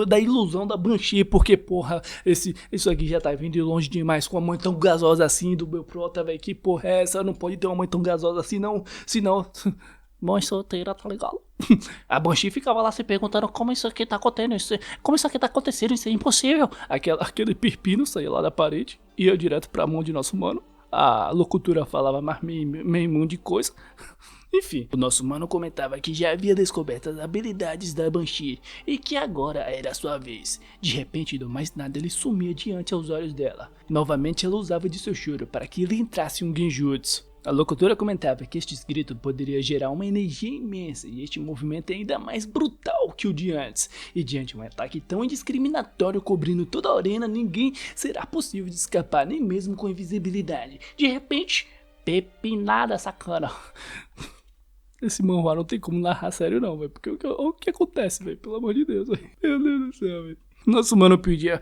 da ilusão da Banshee. Porque, porra, isso aqui já tá vindo longe demais com uma mãe tão gasosa assim do meu prota, velho. Que porra é essa? Não pode ter uma mãe tão gasosa assim, não. Senão... Mãe solteira, tá ligado? A Banshee ficava lá se perguntando como isso aqui tá acontecendo, isso é impossível. Aquele pepino saía lá da parede, ia direto pra mão de nosso mano. A locutora falava mais meio mundo de coisa. Enfim, o nosso mano comentava que já havia descoberto as habilidades da Banshee e que agora era a sua vez. De repente, do mais nada, ele sumia diante aos olhos dela. Novamente ela usava de seu choro para que ele entrasse um genjutsu. A locutora comentava que este grito poderia gerar uma energia imensa e este movimento é ainda mais brutal que o de antes. E diante de um ataque tão indiscriminatório cobrindo toda a arena, ninguém será possível de escapar, nem mesmo com invisibilidade. De repente, pepinada sacana. Esse manhwa não tem como narrar sério não, velho, porque o que acontece, velho, pelo amor de Deus, velho. Meu Deus do céu, velho. Nosso mano pedia...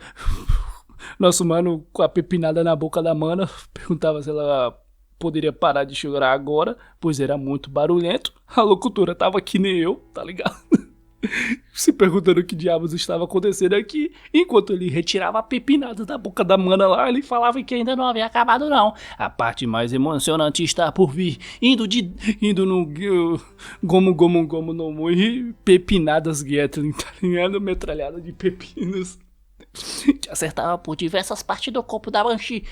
Nosso mano com a pepinada na boca da mana perguntava se ela poderia parar de chorar agora, pois era muito barulhento. A locutora tava que nem eu, tá ligado? Se perguntando o que diabos estava acontecendo aqui. Enquanto ele retirava a pepinada da boca da mana lá, ele falava que ainda não havia acabado não. A parte mais emocionante está por vir. Indo no Gomu no Mui, pepinadas Gatling, tá ligado? Metralhada de pepinos. Que acertava por diversas partes do corpo da Banshee.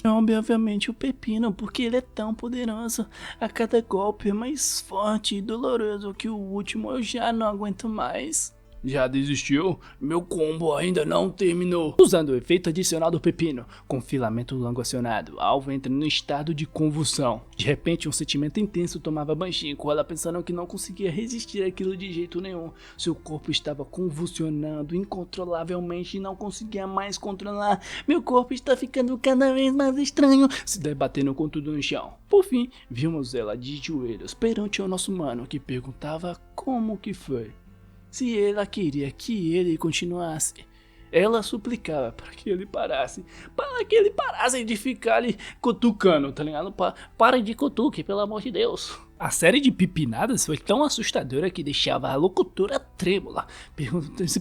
Obviamente o pepino, porque ele é tão poderoso. A cada golpe é mais forte e doloroso que o último. Eu já não aguento mais. Já desistiu? Meu combo ainda não terminou. Usando o efeito adicional do pepino, com filamento longo acionado, a alvo entra no estado de convulsão. De repente, um sentimento intenso tomava Banshee, com ela pensando que não conseguia resistir àquilo de jeito nenhum. Seu corpo estava convulsionando incontrolavelmente e não conseguia mais controlar. Meu corpo está ficando cada vez mais estranho, se debatendo com tudo no chão. Por fim, vimos ela de joelhos perante o nosso mano, que perguntava como que foi. Se ela queria que ele continuasse, ela suplicava para que ele parasse de ficar ali cutucando, tá ligado? Para de cutuque, pelo amor de Deus. A série de pepinadas foi tão assustadora que deixava a locutora trêmula,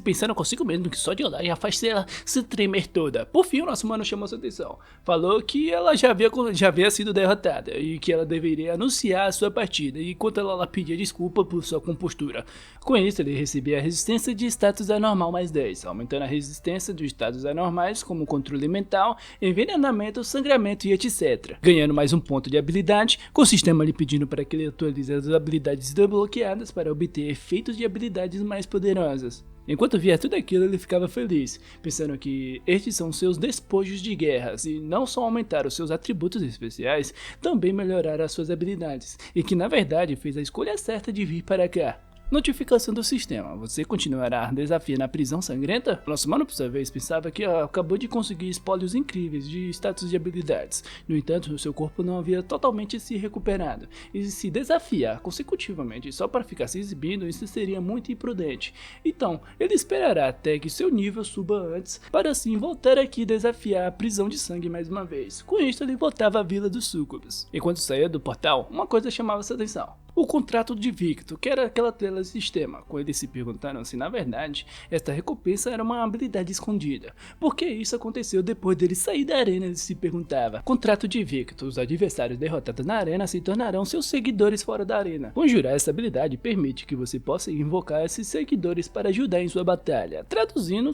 pensando consigo mesmo que só de olhar já faz ela se tremer toda. Por fim, o nosso mano chamou sua atenção. Falou que ela já havia sido derrotada e que ela deveria anunciar a sua partida, enquanto ela pedia desculpa por sua compostura. Com isso, ele recebia a resistência de status anormal mais 10, aumentando a resistência dos status anormais como controle mental, envenenamento, sangramento e etc. Ganhando mais um ponto de habilidade, com o sistema lhe pedindo para que ele atualize as habilidades desbloqueadas para obter efeitos de habilidades mais poderosas. Enquanto via tudo aquilo, ele ficava feliz, pensando que estes são seus despojos de guerras e não só aumentaram seus atributos especiais, também melhoraram as suas habilidades, e que na verdade fez a escolha certa de vir para cá. Notificação do sistema: você continuará desafiando a prisão sangrenta? Nosso mano, por sua vez, pensava que acabou de conseguir espólios incríveis de status de habilidades. No entanto, seu corpo não havia totalmente se recuperado, e se desafiar consecutivamente só para ficar se exibindo, isso seria muito imprudente. Então, ele esperará até que seu nível suba antes, para assim voltar aqui e desafiar a prisão de sangue mais uma vez. Com isso, ele voltava à Vila dos Súcubos. Enquanto saía do portal, uma coisa chamava sua atenção: o contrato de Victor, que era aquela tela de sistema, com eles se perguntaram se na verdade esta recompensa era uma habilidade escondida. Porque isso aconteceu depois dele sair da arena, ele se perguntava. Contrato de Victor: os adversários derrotados na arena se tornarão seus seguidores fora da arena. Conjurar essa habilidade permite que você possa invocar esses seguidores para ajudar em sua batalha. Traduzindo,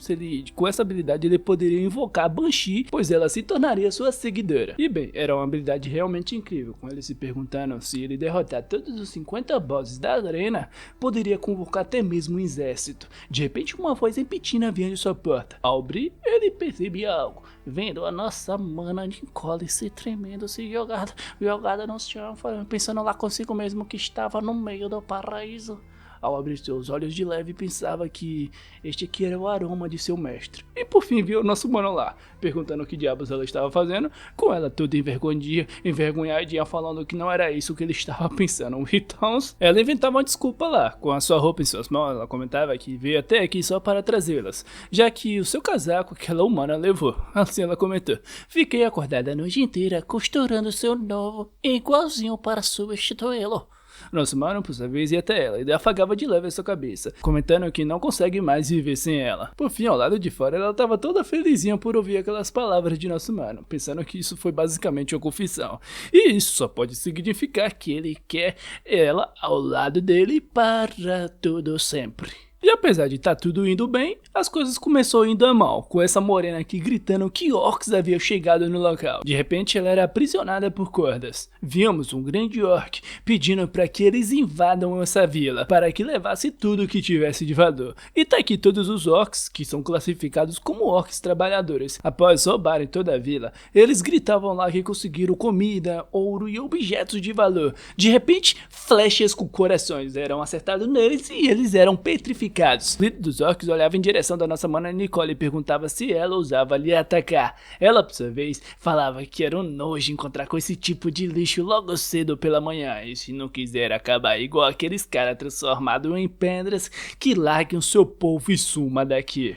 com essa habilidade ele poderia invocar a Banshee, pois ela se tornaria sua seguidora. E bem, era uma habilidade realmente incrível, com eles se perguntando se ele derrotar todos os 50 bosses da arena, poderia convocar até mesmo um exército. De repente, uma voz repentina vinha de sua porta. Ao abrir, ele percebia algo, vendo a nossa mana Nicole se tremendo, se jogada no chão, pensando lá consigo mesmo que estava no meio do paraíso. Ao abrir seus olhos de leve, pensava que este aqui era o aroma de seu mestre. E por fim viu o nosso mano lá, perguntando o que diabos ela estava fazendo, com ela toda envergonhadinha, falando que não era isso que ele estava pensando. Então, ela inventava uma desculpa lá, com a sua roupa em suas mãos. Ela comentava que veio até aqui só para trazê-las, já que o seu casaco aquela humana levou. Assim ela comentou: fiquei acordada a noite inteira costurando seu novo igualzinho para substituí-lo. Nosso mano, por sua vez, ia até ela e afagava de leve a sua cabeça, comentando que não consegue mais viver sem ela. Por fim, ao lado de fora, ela estava toda felizinha por ouvir aquelas palavras de nosso mano, pensando que isso foi basicamente uma confissão. E isso só pode significar que ele quer ela ao lado dele para todo sempre. E apesar de estar tudo indo bem, as coisas começou indo a mal, com essa morena aqui gritando que orcs haviam chegado no local. De repente ela era aprisionada por cordas. Vimos um grande orc pedindo para que eles invadam essa vila, para que levasse tudo que tivesse de valor. E tá aqui todos os orcs, que são classificados como orcs trabalhadores. Após roubarem toda a vila, eles gritavam lá que conseguiram comida, ouro e objetos de valor. De repente, flechas com corações eram acertados neles e eles eram petrificados. O líder dos orcs olhava em direção da nossa mana Nicole e perguntava se ela ousava lhe atacar. Ela, por sua vez, falava que era um nojo encontrar com esse tipo de lixo logo cedo pela manhã, e se não quiser acabar igual aqueles caras transformados em pedras, que larguem o seu povo e suma daqui.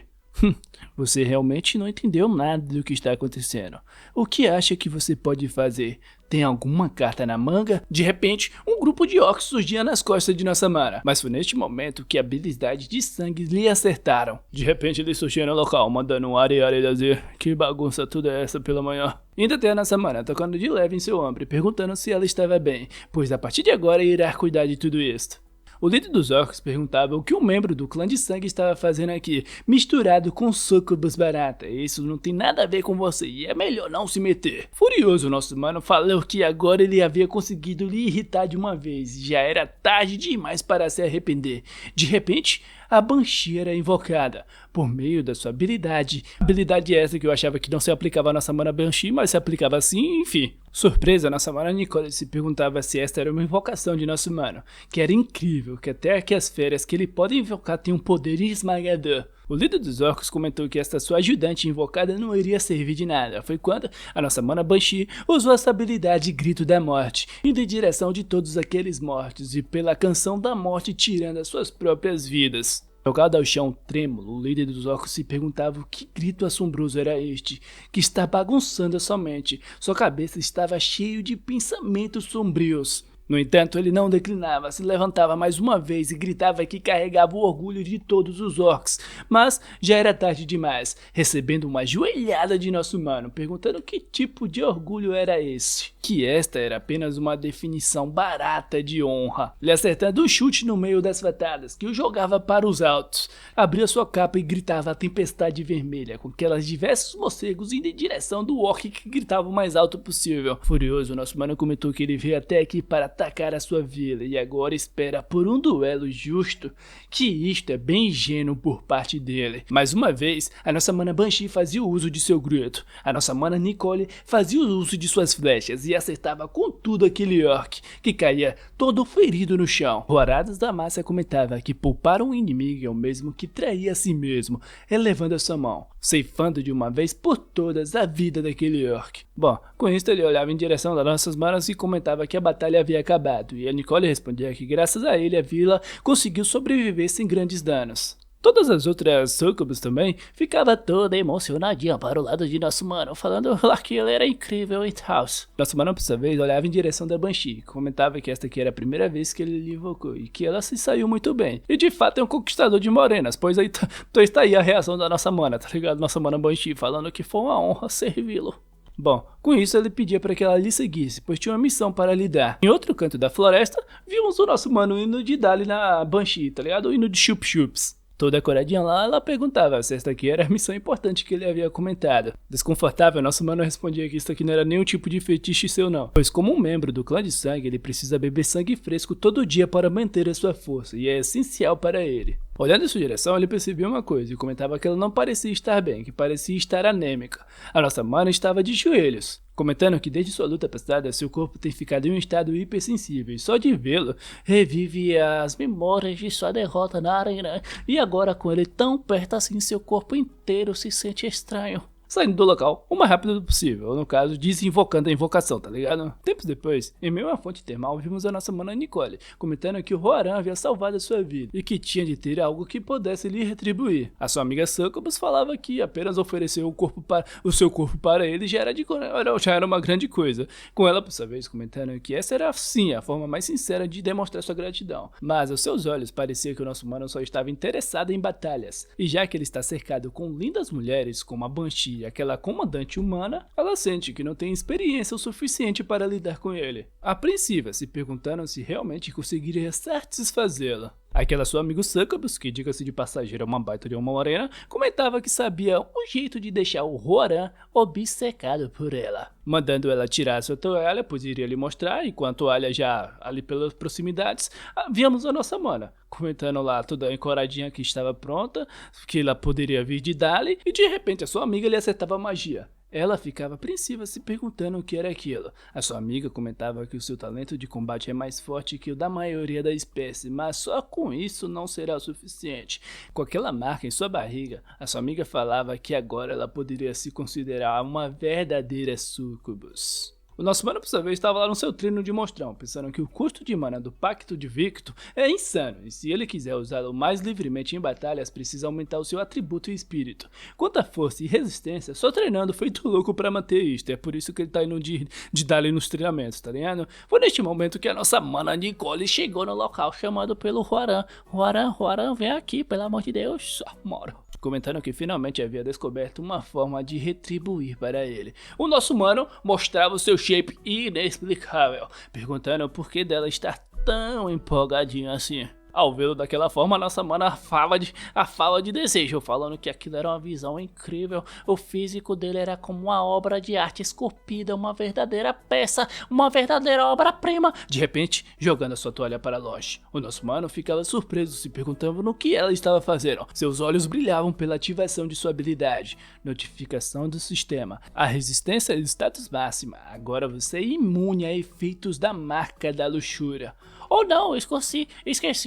Você realmente não entendeu nada do que está acontecendo. O que acha que você pode fazer? Tem alguma carta na manga? De repente, um grupo de orcs surgia nas costas de nossa Mara, mas foi neste momento que habilidades de sangue lhe acertaram. De repente ele surgia no local, mandando um are dizer: que bagunça toda é essa pela manhã? Ainda tem a nossa Mara tocando de leve em seu ombro, perguntando se ela estava bem, pois a partir de agora irá cuidar de tudo isto. O líder dos orcs perguntava o que um membro do clã de sangue estava fazendo aqui, misturado com sucubus barata. Isso não tem nada a ver com você e é melhor não se meter. Furioso, nosso mano falou que agora ele havia conseguido lhe irritar de uma vez e já era tarde demais para se arrepender. De repente, a Banshee era invocada por meio da sua habilidade. Habilidade essa que eu achava que não se aplicava à nossa mana Banshee, mas se aplicava assim, enfim. Surpresa, nossa mana Nicole se perguntava se esta era uma invocação de nosso mano, que era incrível, que até aqui as férias que ele pode invocar tem um poder esmagador. O líder dos orcs comentou que esta sua ajudante invocada não iria servir de nada. Foi quando a nossa mana Banshee usou essa habilidade Grito da Morte, indo em direção de todos aqueles mortos e pela canção da morte tirando as suas próprias vidas. Jogado ao chão trêmulo, o líder dos orcs se perguntava o que grito assombroso era este, que está bagunçando a sua mente. Sua cabeça estava cheia de pensamentos sombrios. No entanto, ele não declinava, se levantava mais uma vez e gritava que carregava o orgulho de todos os orcs. Mas já era tarde demais, recebendo uma joelhada de nosso mano, perguntando que tipo de orgulho era esse. Que esta era apenas uma definição barata de honra. Lhe acertando um chute no meio das fatadas, que o jogava para os altos. Abria sua capa e gritava a tempestade vermelha, com aquelas diversos morcegos indo em direção do orc que gritava o mais alto possível. Furioso, nosso mano comentou que ele veio até aqui para atacar a sua vila e agora espera por um duelo justo, que isto é bem ingênuo por parte dele. Mais uma vez, a nossa mana Banshee fazia uso de seu grito, a nossa mana Nicole fazia uso de suas flechas e acertava com tudo aquele orc, que caía todo ferido no chão. O Aradas da Massa comentava que poupar um inimigo é o mesmo que trair a si mesmo, elevando a sua mão, ceifando de uma vez por todas a vida daquele orc. Bom, com isso ele olhava em direção das nossas manas e comentava que a batalha havia acabado, e a Nicole respondia que graças a ele a vila conseguiu sobreviver sem grandes danos. Todas as outras sucubus também ficava toda emocionadinha para o lado de nosso mano, falando lá que ele era incrível e tal. Nosso mano, por sua vez, olhava em direção da Banshee, comentava que esta aqui era a primeira vez que ele lhe invocou e que ela se saiu muito bem. E de fato é um conquistador de morenas, pois aí está aí a reação da nossa mana, tá ligado? Nossa mana Banshee falando que foi uma honra servi-lo. Bom, com isso ele pedia para que ela lhe seguisse, pois tinha uma missão para lhe dar. Em outro canto da floresta, vimos o nosso mano indo de Dali na Banshee, tá ligado? O hino de Chup Chups. Toda decoradinha lá, ela perguntava se esta aqui era a missão importante que ele havia comentado. Desconfortável, nosso mano respondia que isso aqui não era nenhum tipo de fetiche seu não, pois como um membro do clã de sangue, ele precisa beber sangue fresco todo dia para manter a sua força, e é essencial para ele. Olhando em sua direção, ele percebia uma coisa e comentava que ela não parecia estar bem, que parecia estar anêmica. A nossa mana estava de joelhos, comentando que desde sua luta passada, seu corpo tem ficado em um estado hipersensível e só de vê-lo, revive as memórias de sua derrota na arena, e agora com ele tão perto assim, seu corpo inteiro se sente estranho. Saindo do local o mais rápido possível, ou no caso, desinvocando a invocação, tá ligado? Tempos depois, em meio à fonte termal, vimos a nossa mana Nicole, comentando que o Roaran havia salvado a sua vida, e que tinha de ter algo que pudesse lhe retribuir. A sua amiga Succubus falava que apenas oferecer o seu corpo para ele já era uma grande coisa, com ela por sua vez comentando que essa era sim a forma mais sincera de demonstrar sua gratidão. Mas aos seus olhos parecia que o nosso mano só estava interessado em batalhas, e já que ele está cercado com lindas mulheres como a Banshee, aquela comandante humana, ela sente que não tem experiência o suficiente para lidar com ele. Apreensiva, se perguntando se realmente conseguiria satisfazê-la. Aquela sua amigo Succubus, que diga-se de passageiro é uma baita de uma morena, comentava que sabia um jeito de deixar o Horan obcecado por ela, mandando ela tirar sua toalha, pois iria lhe mostrar, enquanto a toalha já ali pelas proximidades, víamos a nossa mana, comentando lá toda encoradinha que estava pronta, que ela poderia vir de Dali, e de repente a sua amiga lhe acertava magia. Ela ficava apreensiva se perguntando o que era aquilo. A sua amiga comentava que o seu talento de combate é mais forte que o da maioria da espécie, mas só com isso não será o suficiente. Com aquela marca em sua barriga, a sua amiga falava que agora ela poderia se considerar uma verdadeira sucubus. O nosso mano, por sua vez, estava lá no seu treino de monstrão, pensando que o custo de mana do Pacto de Victo é insano, e se ele quiser usá-lo mais livremente em batalhas, precisa aumentar o seu atributo e espírito. Quanto à força e resistência, só treinando feito louco pra manter isto, é por isso que ele tá indo de dar-lhe nos treinamentos, tá ligado? Foi neste momento que a nossa mana Nicole chegou no local chamado pelo Horan. Horan, vem aqui, pelo amor de Deus, só moro. Comentando que finalmente havia descoberto uma forma de retribuir para ele. O nosso mano mostrava o seu shape inexplicável, perguntando por que dela estar tão empolgadinha assim. Ao vê-lo daquela forma, nossa mana fala de desejo, falando que aquilo era uma visão incrível. O físico dele era como uma obra de arte esculpida, uma verdadeira peça, uma verdadeira obra-prima. De repente, jogando a sua toalha para longe, o nosso mano ficava surpreso, se perguntando no que ela estava fazendo. Seus olhos brilhavam pela ativação de sua habilidade. Notificação do sistema. A resistência é de status máxima. Agora você é imune a efeitos da marca da luxúria. Ou não, esqueci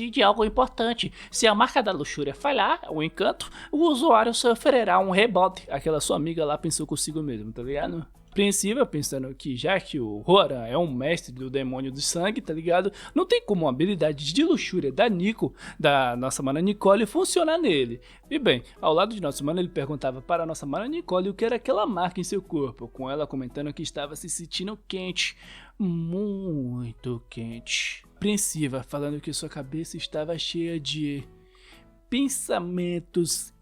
de algo importante. Se a marca da luxúria falhar, o encanto, o usuário sofrerá um rebote. Aquela sua amiga lá pensou consigo mesmo, tá ligado? Apreensiva, pensando que já que o Horan é um mestre do demônio do sangue, tá ligado? Não tem como a habilidade de luxúria da nossa mana Nicole, funcionar nele. E bem, ao lado de nosso mana, ele perguntava para a nossa mana Nicole o que era aquela marca em seu corpo, com ela comentando que estava se sentindo quente, muito quente. Apreensiva, falando que sua cabeça estava cheia de pensamentos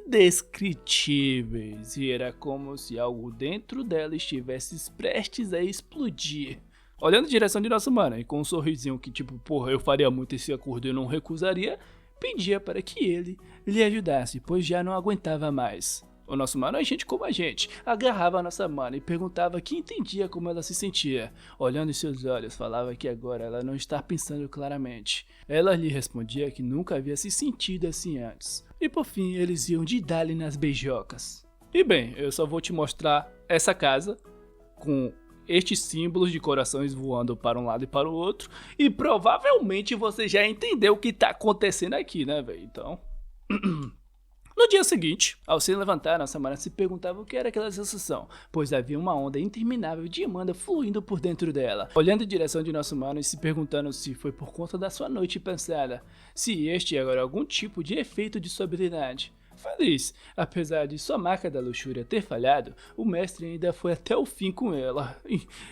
indescritíveis, e era como se algo dentro dela estivesse prestes a explodir. Olhando em direção de nosso mano, e com um sorrisinho que tipo, porra, eu faria muito esse acordo e eu não recusaria, pedia para que ele lhe ajudasse, pois já não aguentava mais. O nosso mano é gente como a gente, agarrava a nossa mana e perguntava que entendia como ela se sentia. Olhando em seus olhos, falava que agora ela não está pensando claramente. Ela lhe respondia que nunca havia se sentido assim antes. E por fim, eles iam de dar-lhe nas beijocas. E bem, eu só vou te mostrar essa casa, com estes símbolos de corações voando para um lado e para o outro. E provavelmente você já entendeu o que está acontecendo aqui, né, velho? Então... No dia seguinte, ao se levantar, nossa mana se perguntava o que era aquela sensação, pois havia uma onda interminável de Amanda fluindo por dentro dela. Olhando em direção de nosso mano e se perguntando se foi por conta da sua noite passada, se este era algum tipo de efeito de sua habilidade. Feliz, apesar de sua marca da luxúria ter falhado, o mestre ainda foi até o fim com ela,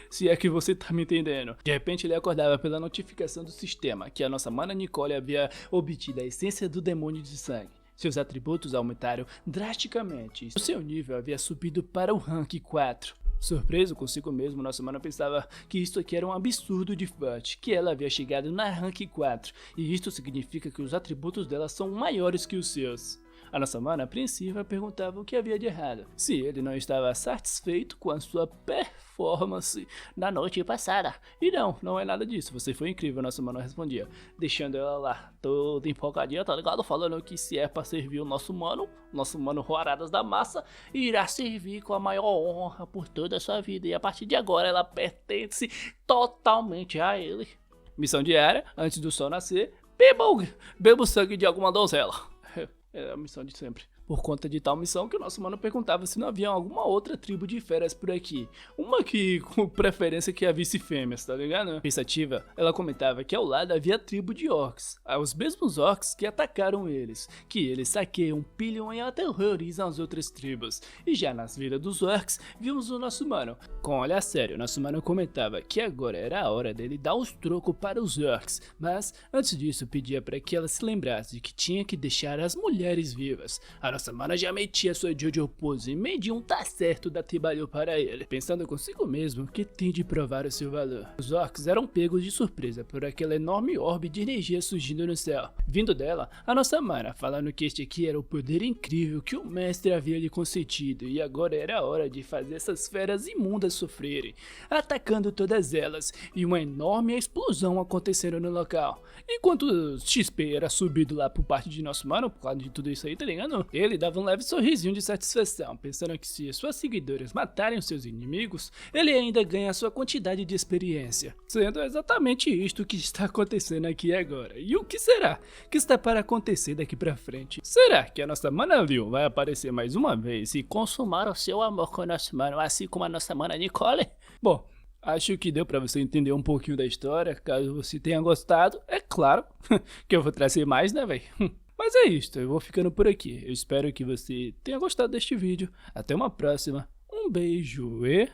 se é que você tá me entendendo. De repente ele acordava pela notificação do sistema, que a nossa mana Nicole havia obtido a essência do demônio de sangue. Seus atributos aumentaram drasticamente e seu nível havia subido para o rank 4. Surpreso consigo mesmo, nosso mano pensava que isto aqui era um absurdo de forte, que ela havia chegado na rank 4, e isto significa que os atributos dela são maiores que os seus. A nossa mana apreensiva perguntava o que havia de errado, se ele não estava satisfeito com a sua performance na noite passada. E não é nada disso, você foi incrível, nosso mano respondia, deixando ela lá toda empolgadinha, tá ligado? Falando que se é pra servir o nosso mano Roaradas da Massa, irá servir com a maior honra por toda a sua vida, e a partir de agora ela pertence totalmente a ele. Missão diária, antes do sol nascer, beba o sangue de alguma donzela. É a missão de sempre. Por conta de tal missão que o nosso mano perguntava se não havia alguma outra tribo de feras por aqui. Uma que com preferência que havia fêmeas, tá ligado? Pensativa, ela comentava que ao lado havia a tribo de orcs. Os mesmos orcs que atacaram eles. Que eles saqueiam, pilham e aterrorizam as outras tribos. E já nas vidas dos orcs, vimos o nosso mano. Com olhar sério, nosso mano comentava que agora era a hora dele dar os trocos para os orcs. Mas, antes disso, pedia para que ela se lembrasse de que tinha que deixar as mulheres mulheres vivas. A nossa mana já metia sua Jojo pose e mediu tá certo da trabalhou para ele, pensando consigo mesmo que tem de provar o seu valor. Os orcs eram pegos de surpresa por aquela enorme orbe de energia surgindo no céu. Vindo dela, a nossa mana falando que este aqui era o poder incrível que o mestre havia lhe concedido e agora era a hora de fazer essas feras imundas sofrerem, atacando todas elas e uma enorme explosão acontecendo no local. Enquanto o XP era subido lá por parte de nosso mano, por causa de tudo isso aí, tá ligado? Ele dava um leve sorrisinho de satisfação, pensando que se suas seguidoras matarem os seus inimigos, ele ainda ganha a sua quantidade de experiência. Sendo exatamente isto que está acontecendo aqui agora. E o que será que está para acontecer daqui pra frente? Será que a nossa mana Lil vai aparecer mais uma vez e consumar o seu amor com o nosso mano, assim como a nossa mana Nicole? Bom, acho que deu pra você entender um pouquinho da história. Caso você tenha gostado, é claro que eu vou trazer mais, né, véi? Mas é isto, eu vou ficando por aqui. Eu espero que você tenha gostado deste vídeo. Até uma próxima. Um beijo e...